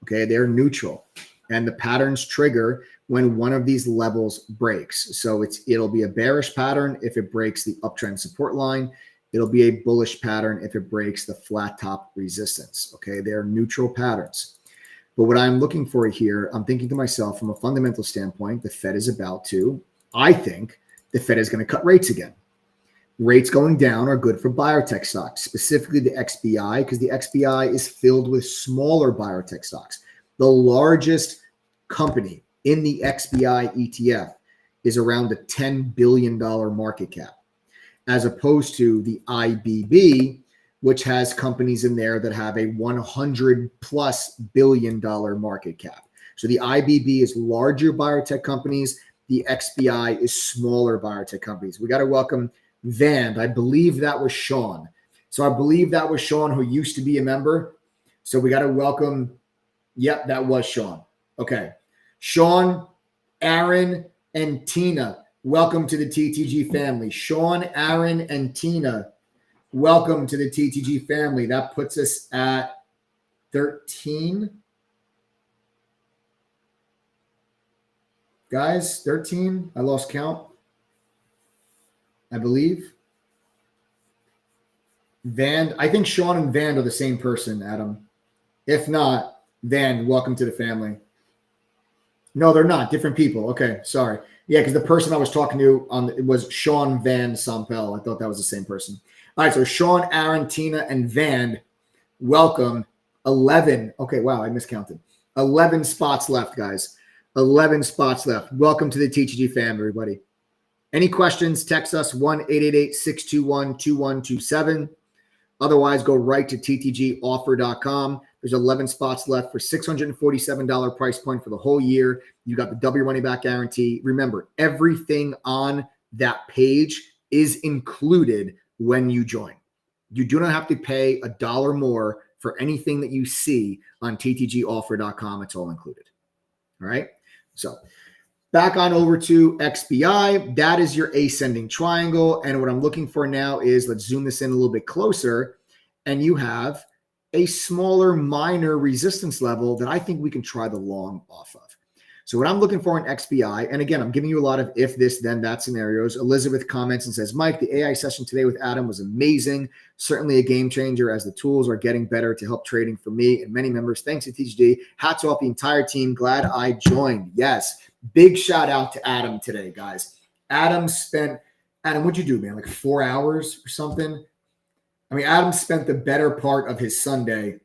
Okay, they're neutral. And the patterns trigger when one of these levels breaks. So it'll be a bearish pattern if it breaks the uptrend support line. It'll be a bullish pattern if it breaks the flat top resistance. Okay, they're neutral patterns. But what I'm looking for here, I'm thinking to myself from a fundamental standpoint, the Fed is I think the Fed is going to cut rates again. Rates going down are good for biotech stocks, specifically the XBI, because the XBI is filled with smaller biotech stocks. The largest company in the XBI ETF is around a $10 billion market cap, as opposed to the IBB, which has companies in there that have a $100+ billion market cap. So the IBB is larger biotech companies. The XBI is smaller biotech companies. We got to welcome Vand. I believe that was Sean. So I believe that was Sean, who used to be a member. So we got to welcome. Yep, that was Sean. Okay. Sean, Aaron, and Tina, welcome to the TTG family. Sean, Aaron, and Tina, welcome to the TTG family. That puts us at 13. Guys, 13. I lost count. I believe. Van, I think Sean and Van are the same person, Adam. If not, Van, welcome to the family. No, they're not. Different people. Okay, sorry. Yeah, because the person I was talking to it was Sean Van Sompel. I thought that was the same person. All right, so Sean, Aaron, Tina, and Van, welcome. 11. Okay, wow, I miscounted. 11 spots left, guys. 11 spots left. Welcome to the TTG family, everybody. Any questions, text us 1-888-621-2127. Otherwise, go right to ttgoffer.com. There's 11 spots left for $647 price point for the whole year. You got the double money back guarantee. Remember, everything on that page is included when you join. You do not have to pay $1 more for anything that you see on ttgoffer.com. It's all included. All right. So back on over to XBI. That is your ascending triangle. And what I'm looking for now is, let's zoom this in a little bit closer. And you have a smaller minor resistance level that I think we can try the long off of. So what I'm looking for in XBI, and again, I'm giving you a lot of if this, then that scenarios. Elizabeth comments and says, Mike, the AI session today with Adam was amazing. Certainly a game changer as the tools are getting better to help trading for me and many members. Thanks to TGD. Hats off the entire team. Glad I joined. Yes. Big shout out to Adam today, guys. Adam, what'd you do, man? Like 4 hours or something? I mean, Adam spent the better part of his Sunday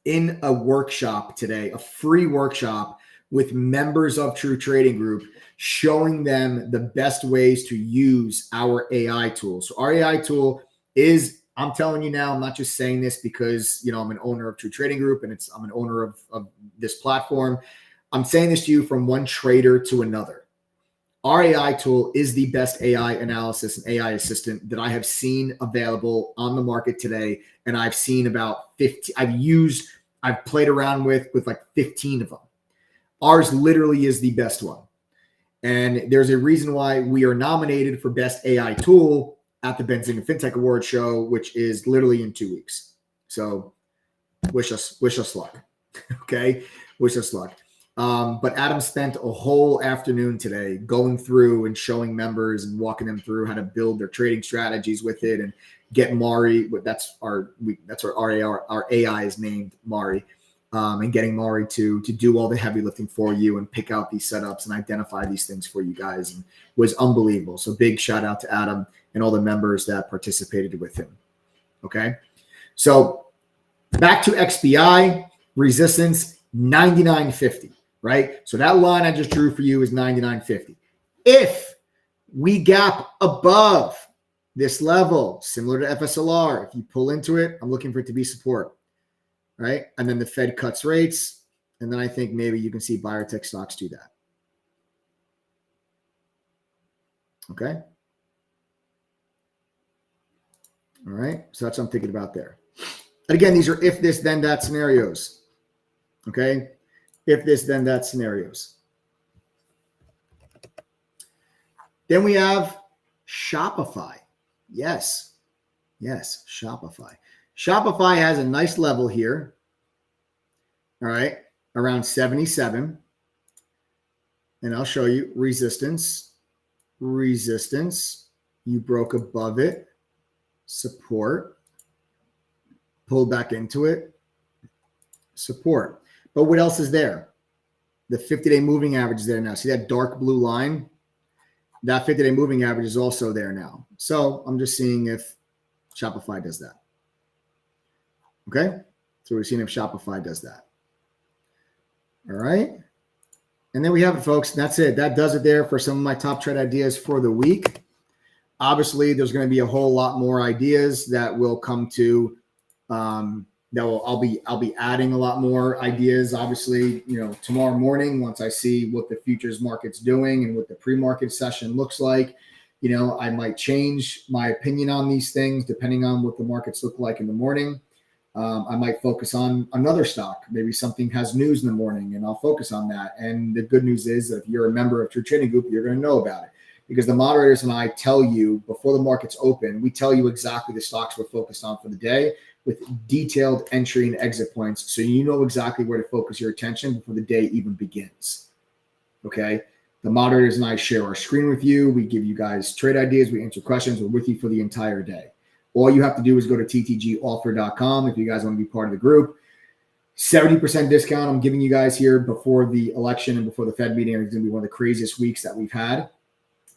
in a workshop today, a free workshop with members of True Trading Group, showing them the best ways to use our AI tool. So our AI tool is, I'm telling you now, I'm not just saying this because, I'm an owner of True Trading Group and I'm an owner of this platform. I'm saying this to you from one trader to another. Our AI tool is the best AI analysis and AI assistant that I have seen available on the market today. And I've seen about 50, I've played around with like 15 of them. Ours literally is the best one. And there's a reason why we are nominated for best AI tool at the Benzinga FinTech Award show, which is literally in 2 weeks. So wish us luck. Okay. Wish us luck. But Adam spent a whole afternoon today going through and showing members and walking them through how to build their trading strategies with it and get Mari. That's our AI is named Mari, and getting Mari to do all the heavy lifting for you and pick out these setups and identify these things for you guys, and was unbelievable. So big shout out to Adam and all the members that participated with him. Okay. So back to XBI resistance 99.50. Right? So that line I just drew for you is 99.50. If we gap above this level, similar to FSLR, if you pull into it, I'm looking for it to be support. Right? And then the Fed cuts rates. And then I think maybe you can see biotech stocks do that. Okay? All right. So that's what I'm thinking about there. And again, these are if this, then that scenarios. Okay? If this, then that scenarios. Then we have Shopify. Yes, Shopify. Shopify has a nice level here. All right, around 77. And I'll show you resistance. You broke above it. Support. Pull back into it. Support. But what else is there? The 50-day moving average is there now. See that dark blue line? That 50-day moving average is also there now. So I'm just seeing if Shopify does that. Okay? So we're seeing if Shopify does that. All right? And then we have it, folks. That's it. That does it there for some of my top trade ideas for the week. Obviously, there's going to be a whole lot more ideas that will come to I'll be adding a lot more ideas, obviously, tomorrow morning, once I see what the futures market's doing and what the pre-market session looks like. I might change my opinion on these things depending on what the markets look like in the morning. I might focus on another stock. Maybe something has news in the morning and I'll focus on that. And the good news is that if you're a member of True Trading Group, you're going to know about it because the moderators and I tell you before the markets open, we tell you exactly the stocks we're focused on for the day, with detailed entry and exit points. So you know exactly where to focus your attention before the day even begins. Okay. The moderators and I share our screen with you. We give you guys trade ideas. We answer questions. We're with you for the entire day. All you have to do is go to ttgoffer.com if you guys want to be part of the group. 70% discount I'm giving you guys here before the election and before the Fed meeting. It's going to be one of the craziest weeks that we've had.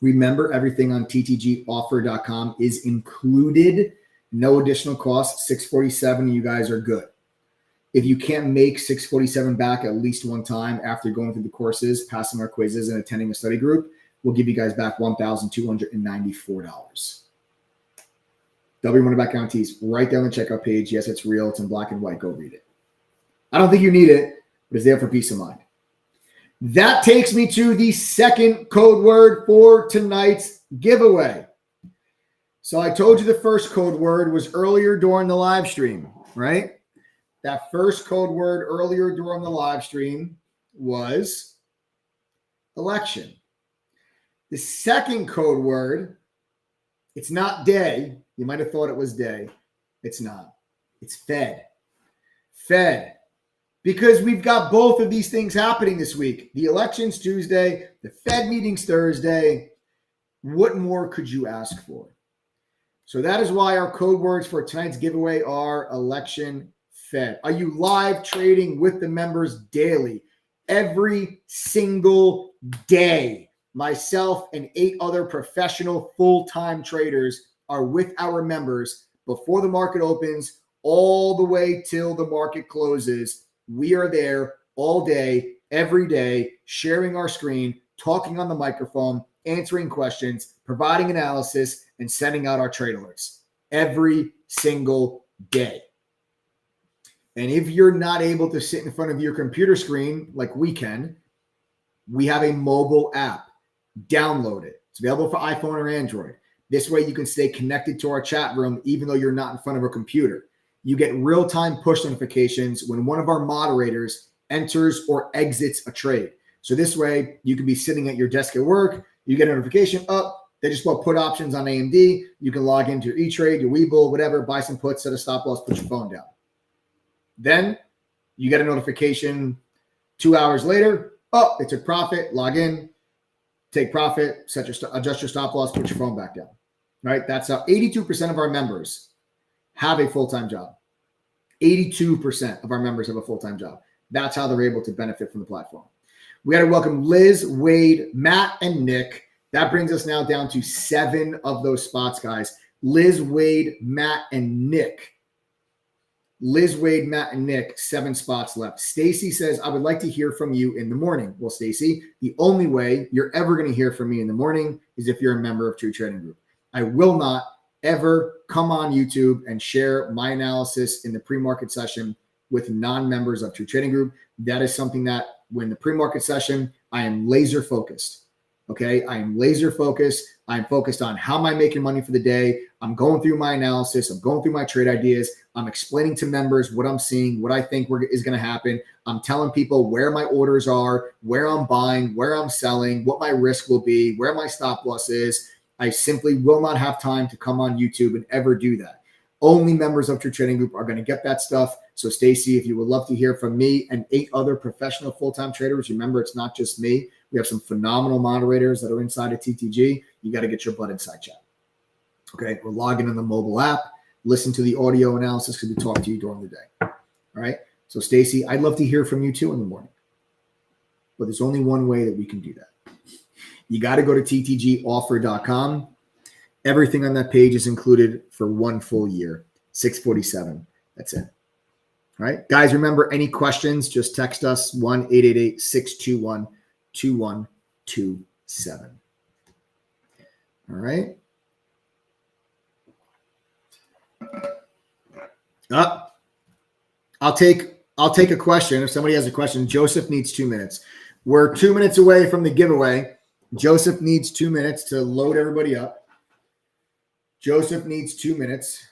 Remember, everything on ttgoffer.com is included. No additional cost, $647, you guys are good. If you can't make $647 back at least one time after going through the courses, passing our quizzes, and attending a study group, we'll give you guys back $1,294. Double your money back guarantees right there on the checkout page. Yes, it's real. It's in black and white. Go read it. I don't think you need it, but it's there for peace of mind. That takes me to the second code word for tonight's giveaway. So I told you the first code word was earlier during the live stream, right? That first code word earlier during the live stream was election. The second code word, it's not day. You might have thought it was day. It's not. It's Fed. Fed. because we've got both of these things happening this week. The election's Tuesday, the Fed meeting's Thursday. What more could you ask for? So that is why our code words for tonight's giveaway are election Fed. Are you live trading with the members daily? Every single day, myself and 8 other professional full-time traders are with our members before the market opens all the way till the market closes. We are there all day, every day, sharing our screen, talking on the microphone, answering questions, providing analysis, and sending out our trade alerts every single day. And if you're not able to sit in front of your computer screen like we can, we have a mobile app. Download it. It's available for iPhone or Android. This way you can stay connected to our chat room even though you're not in front of a computer. You get real-time push notifications when one of our moderators enters or exits a trade. So this way you can be sitting at your desk at work, you get a notification up, they just want put options on AMD, you can log into your E-Trade, your Webull, whatever, buy some puts, set a stop loss, put your phone down. Then you get a notification 2 hours later. Oh, it took profit. Log in, take profit, adjust your stop loss, put your phone back down. Right? That's how 82% of our members have a full-time job. 82% of our members have a full-time job. That's how they're able to benefit from the platform. We got to welcome Liz, Wade, Matt, and Nick. That brings us now down to 7 of those spots, guys. Liz, Wade, Matt, and Nick. Liz, Wade, Matt, and Nick, 7 spots left. Stacy says, I would like to hear from you in the morning. Well, Stacy, the only way you're ever going to hear from me in the morning is if you're a member of True Trading Group. I will not ever come on YouTube and share my analysis in the pre-market session with non-members of True Trading Group. That is something that when the pre-market session, I am laser focused. Okay, I am laser focused. I'm focused on how am I making money for the day. I'm going through my analysis. I'm going through my trade ideas. I'm explaining to members what I'm seeing, what I think is going to happen. I'm telling people where my orders are, where I'm buying, where I'm selling, what my risk will be, where my stop loss is. I simply will not have time to come on YouTube and ever do that. Only members of True Trading Group are going to get that stuff. So Stacy, if you would love to hear from me and 8 other professional full-time traders, remember it's not just me. We have some phenomenal moderators that are inside of TTG. You got to get your butt inside chat. Okay, we're logging in the mobile app. Listen to the audio analysis because we talk to you during the day. All right. So Stacy, I'd love to hear from you too in the morning. But there's only one way that we can do that. You got to go to ttgoffer.com. Everything on that page is included for 1 full year, $647. That's it. All right. Guys, remember, any questions, just text us 1-888-621-2127. All right. I'll take a question. If somebody has a question, Joseph needs 2 minutes. We're 2 minutes away from the giveaway. Joseph needs 2 minutes to load everybody up. Joseph needs 2 minutes.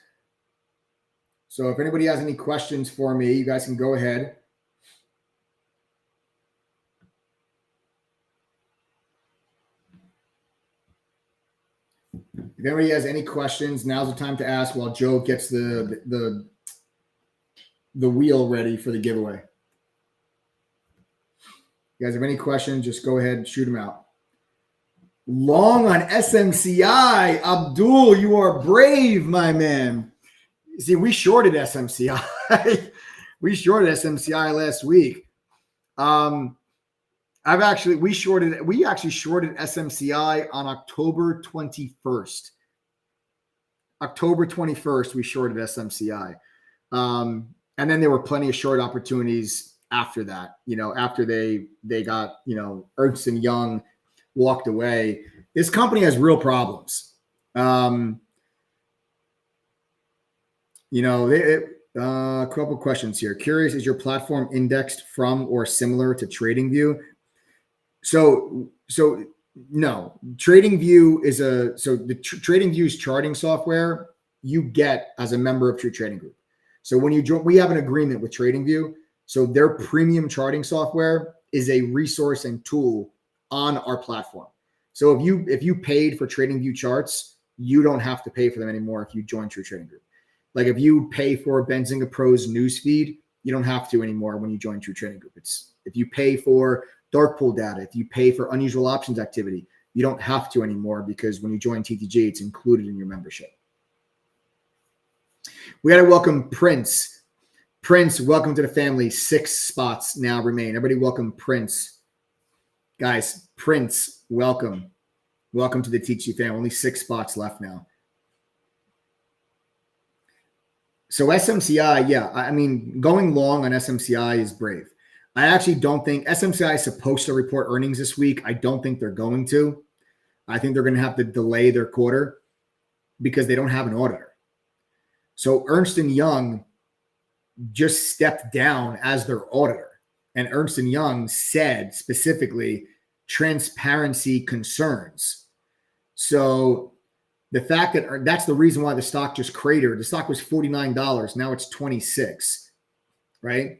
So if anybody has any questions for me, you guys can go ahead. If anybody has any questions, now's the time to ask while Joe gets the wheel ready for the giveaway. You guys have any questions, just go ahead and shoot them out. Long on SMCI. Abdul, you are brave, my man. See, we shorted SMCI. We shorted SMCI last week. We actually shorted SMCI on October 21st. October 21st, we shorted SMCI. And then there were plenty of short opportunities after that, after they got, Ernst & Young walked away. This company has real problems. A couple questions here. Curious, is your platform indexed from or similar to TradingView? So no, TradingView is TradingView's charting software you get as a member of True Trading Group. So when you join, we have an agreement with TradingView. So their premium charting software is a resource and tool on our platform. So if you paid for TradingView charts, you don't have to pay for them anymore if you join True Trading Group. Like if you pay for Benzinga Pro's newsfeed, You don't have to anymore when you join True Trading Group. It's if you pay for dark pool data, if you pay for unusual options activity, you don't have to anymore because when you join TTG, it's included in your membership. We got to welcome Prince. Prince, welcome to the family. 6 spots now remain. Everybody welcome Prince. Guys, Prince, welcome. Welcome to the TTG family. Only 6 spots left now. So SMCI, yeah, I mean, going long on SMCI is brave. I actually don't think SMCI is supposed to report earnings this week. I don't think they're going to. I think they're going to have to delay their quarter because they don't have an auditor. So Ernst & Young just stepped down as their auditor. And Ernst & Young said specifically transparency concerns. So the fact that that's the reason why the stock just cratered. The stock was $49. Now it's $26, right?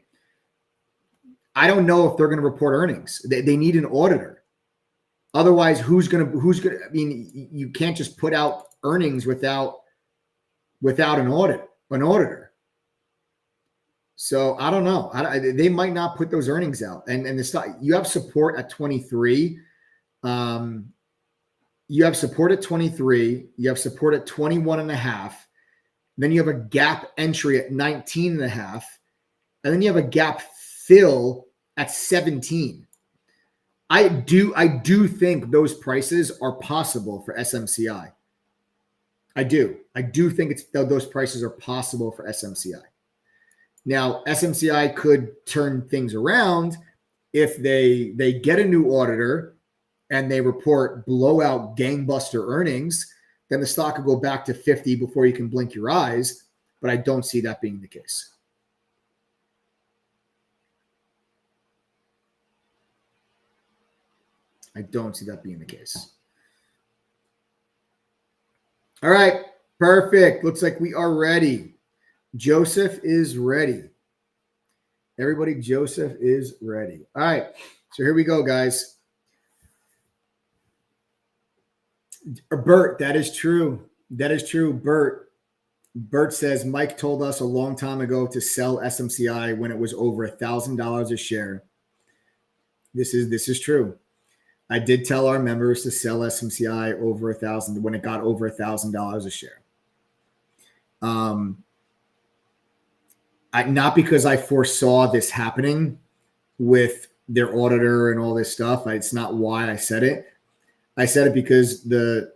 I don't know if they're going to report earnings. They need an auditor. Otherwise, who's going to, I mean, you can't just put out earnings without an auditor. So I don't know. They might not put those earnings out. And the stock, you have support at 23. You have support at 23. You have support at 21.5. Then you have a gap entry at 19.5. And then you have a gap fill at 17. I do think those prices are possible for SMCI. I do think those prices are possible for SMCI. Now, SMCI could turn things around if they get a new auditor and they report blowout gangbuster earnings, then the stock will go back to 50 before you can blink your eyes. But I don't see that being the case. I don't see that being the case. All right, perfect. Looks like we are ready. Joseph is ready. Everybody, Joseph is ready. All right, so here we go, guys. Bert, that is true. That is true. Bert says Mike told us a long time ago to sell SMCI when it was over $1,000 a share. This is true. I did tell our members to sell SMCI over 1,000 when it got over $1,000 a share. Not because I foresaw this happening with their auditor and all this stuff. It's not why I said it. I said it because the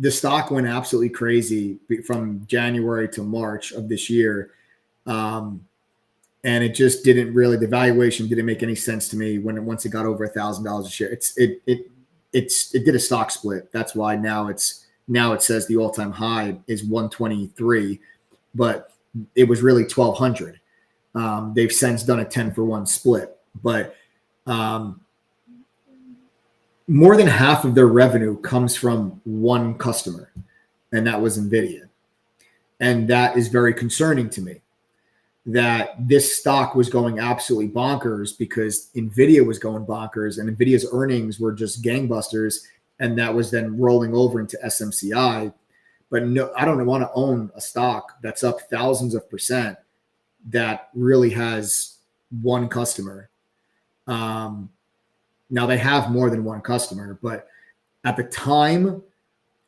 stock went absolutely crazy from January to March of this year. And it just didn't really, the valuation didn't make any sense to me once it got over $1,000 a share. It did a stock split. That's why now it says the all-time high is 123, but it was really 1,200. They've since done a 10-for-1 split, but more than half of their revenue comes from one customer, and that was NVIDIA. And that is very concerning to me, that this stock was going absolutely bonkers because NVIDIA was going bonkers and NVIDIA's earnings were just gangbusters. And that was then rolling over into SMCI. But no, I don't want to own a stock that's up thousands of % that really has one customer. Now they have more than one customer, but at the time,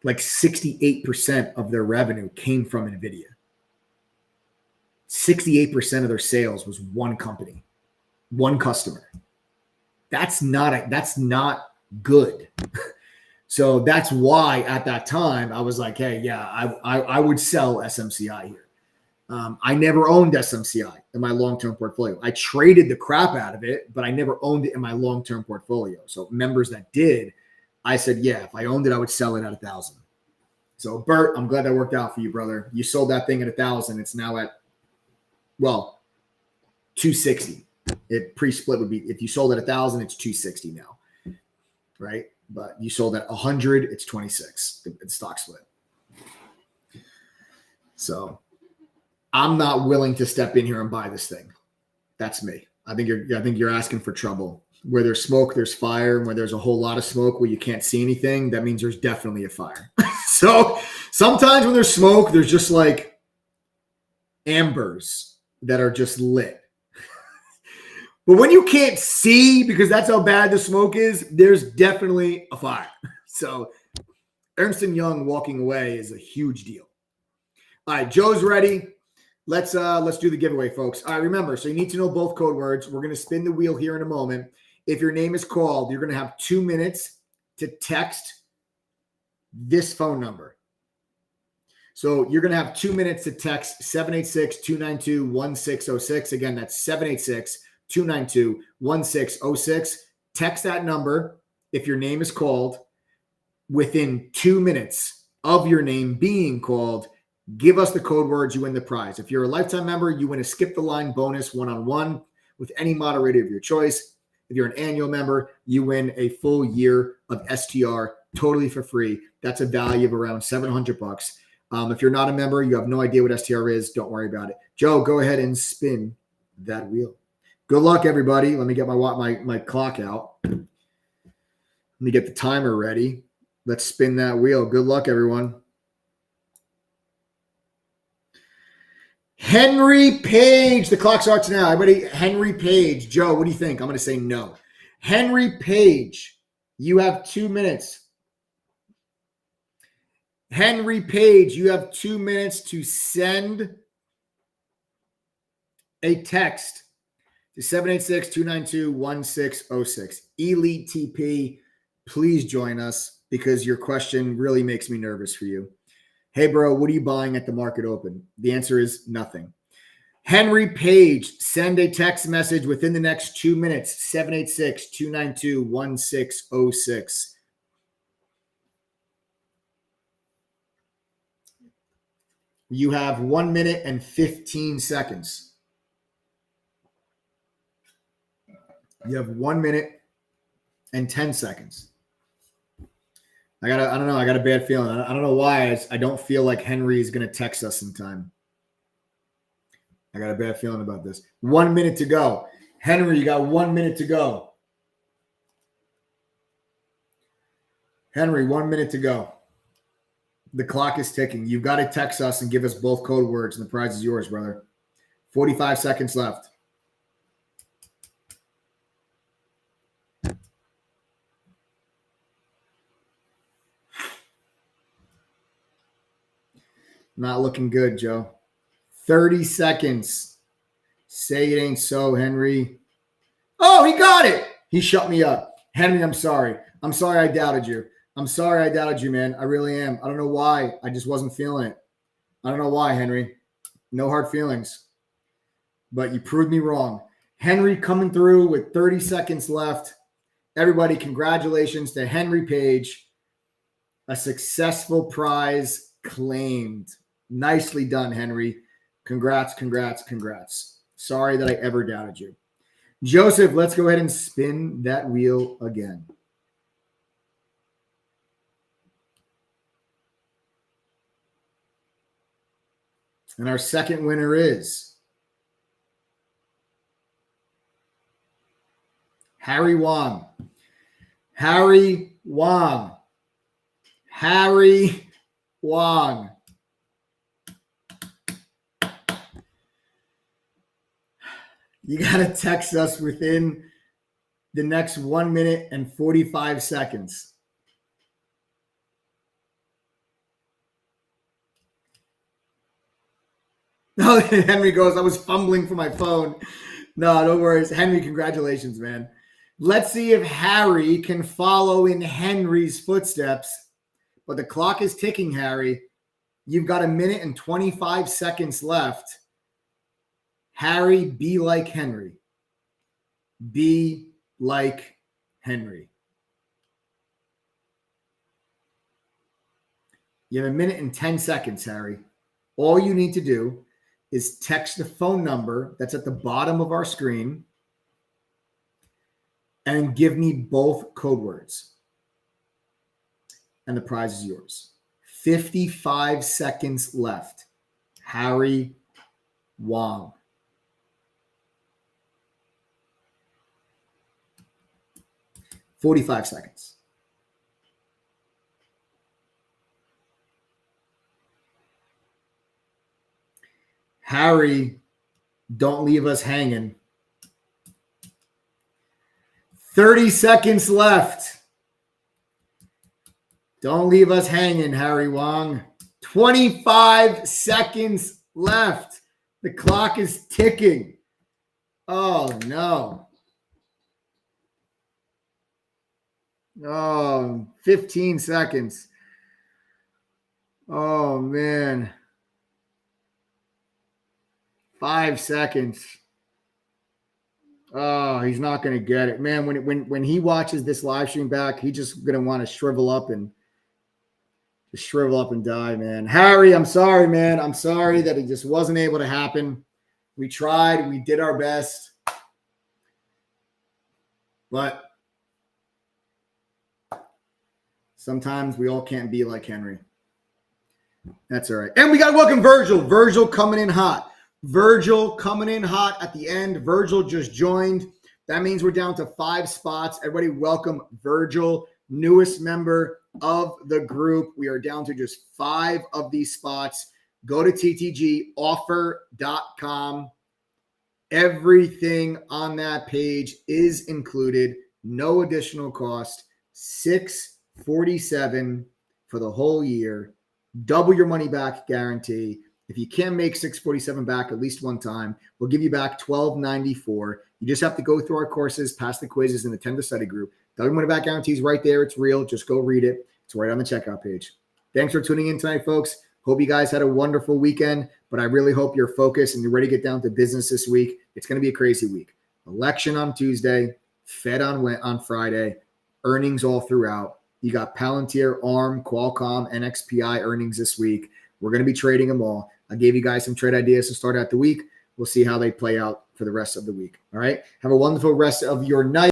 like 68% of their revenue came from NVIDIA. 68% of their sales was one company, one customer. That's not good. So that's why at that time I was like, hey, yeah, I would sell SMCI here. I never owned SMCI in my long-term portfolio. I traded the crap out of it, but I never owned it in my long-term portfolio. So members that did, I said, yeah, if I owned it, I would sell it at 1,000. So Bert, I'm glad that worked out for you, brother. You sold that thing at 1,000. It's now at, well, 260. It pre-split would be, if you sold at 1,000, it's 260 now, right? But you sold at 100, it's 26. It's stock split. So I'm not willing to step in here and buy this thing. That's me. I think you're asking for trouble. Where there's smoke, there's fire. And where there's a whole lot of smoke where you can't see anything, that means there's definitely a fire. So sometimes when there's smoke, there's just like embers. that are just lit. But when you can't see, because that's how bad the smoke is, there's definitely a fire. So Ernst & Young walking away is a huge deal. All right, Joe's ready. Let's do the giveaway, folks. All right, remember, so you need to know both code words. We're going to spin the wheel here in a moment. If your name is called, you're going to have 2 minutes to text this phone number. So you're going to have 2 minutes to text 786-292-1606. Again, that's 786-292-1606. Text that number if your name is called within 2 minutes of your name being called. Give us the code words, you win the prize. If you're a lifetime member, you win a skip the line bonus one-on-one with any moderator of your choice. If you're an annual member, you win a full year of STR totally for free. That's a value of around $700. If you're not a member, you have no idea what STR is, don't worry about it. Joe, go ahead and spin that wheel. Good luck, everybody. Let me get my clock out. Let me get the timer ready. Let's spin that wheel. Good luck, everyone. Henry Page. The clock starts now. Everybody, Henry Page. Joe, what do you think? I'm going to say no. Henry Page, you have 2 minutes. Henry Page, you have 2 minutes to send a text to 786-292-1606. Elite TP, please join us because your question really makes me nervous for you. Hey, bro, what are you buying at the market open? The answer is nothing. Henry Page, send a text message within the next 2 minutes, 786-292-1606. You have 1 minute and 15 seconds. You have 1 minute and 10 seconds. I don't know. I got a bad feeling. I don't know why. I don't feel like Henry is going to text us in time. I got a bad feeling about this. 1 minute to go. Henry, you got 1 minute to go. Henry, 1 minute to go. The clock is ticking. You've got to text us and give us both code words, and the prize is yours, brother. 45 seconds left. Not looking good, Joe. 30 seconds. Say it ain't so, Henry. Oh, he got it. He shut me up. Henry, I'm sorry. I'm sorry I doubted you. I'm sorry I doubted you, man. I really am. I don't know why. I just wasn't feeling it. I don't know why, Henry. No hard feelings. But you proved me wrong. Henry coming through with 30 seconds left. Everybody, congratulations to Henry Page. A successful prize claimed. Nicely done, Henry. Congrats, congrats, congrats. Sorry that I ever doubted you. Joseph, let's go ahead and spin that wheel again. And our second winner is Harry Wong. Harry Wong. Harry Wong. You got to text us within the next 1 minute and 45 seconds. No, Henry goes, I was fumbling for my phone. No, don't worry. Henry, congratulations, man. Let's see if Harry can follow in Henry's footsteps. But the clock is ticking, Harry. You've got 1 minute and 25 seconds left. Harry, be like Henry. Be like Henry. You have 1 minute and 10 seconds, Harry. All you need to do is text the phone number that's at the bottom of our screen and give me both code words. And the prize is yours. 55 seconds left. Harry Wong. $45 seconds. Harry, Don't leave us hanging. 30 seconds left. Don't leave us hanging, Harry Wong. 25 seconds left. The clock is ticking. Oh, no. Oh, 15 seconds. Oh, man. 5 seconds. Oh, he's not going to get it. Man, when he watches this live stream back, he's just going to want to shrivel up and die, man. Harry, I'm sorry, man. I'm sorry that it just wasn't able to happen. We tried. We did our best. But sometimes we all can't be like Henry. That's all right. And we got to welcome Virgil. Virgil coming in hot. Virgil coming in hot at the end. Virgil just joined. That means we're down to 5 spots. Everybody welcome Virgil, newest member of the group. We are down to just 5 of these spots. Go to ttgoffer.com. Everything on that page is included. No additional cost. $647 for the whole year. Double your money back guarantee. If you can make $647 back at least one time, we'll give you back $1294. You just have to go through our courses, pass the quizzes, and attend the study group. Double your money back guarantee is right there. It's real. Just go read it. It's right on the checkout page. Thanks for tuning in tonight, folks. Hope you guys had a wonderful weekend, but I really hope you're focused and you're ready to get down to business this week. It's going to be a crazy week. Election on Tuesday, Fed on Friday, earnings all throughout. You got Palantir, ARM, Qualcomm, NXPI earnings this week. We're going to be trading them all. I gave you guys some trade ideas to start out the week. We'll see how they play out for the rest of the week. All right. Have a wonderful rest of your night.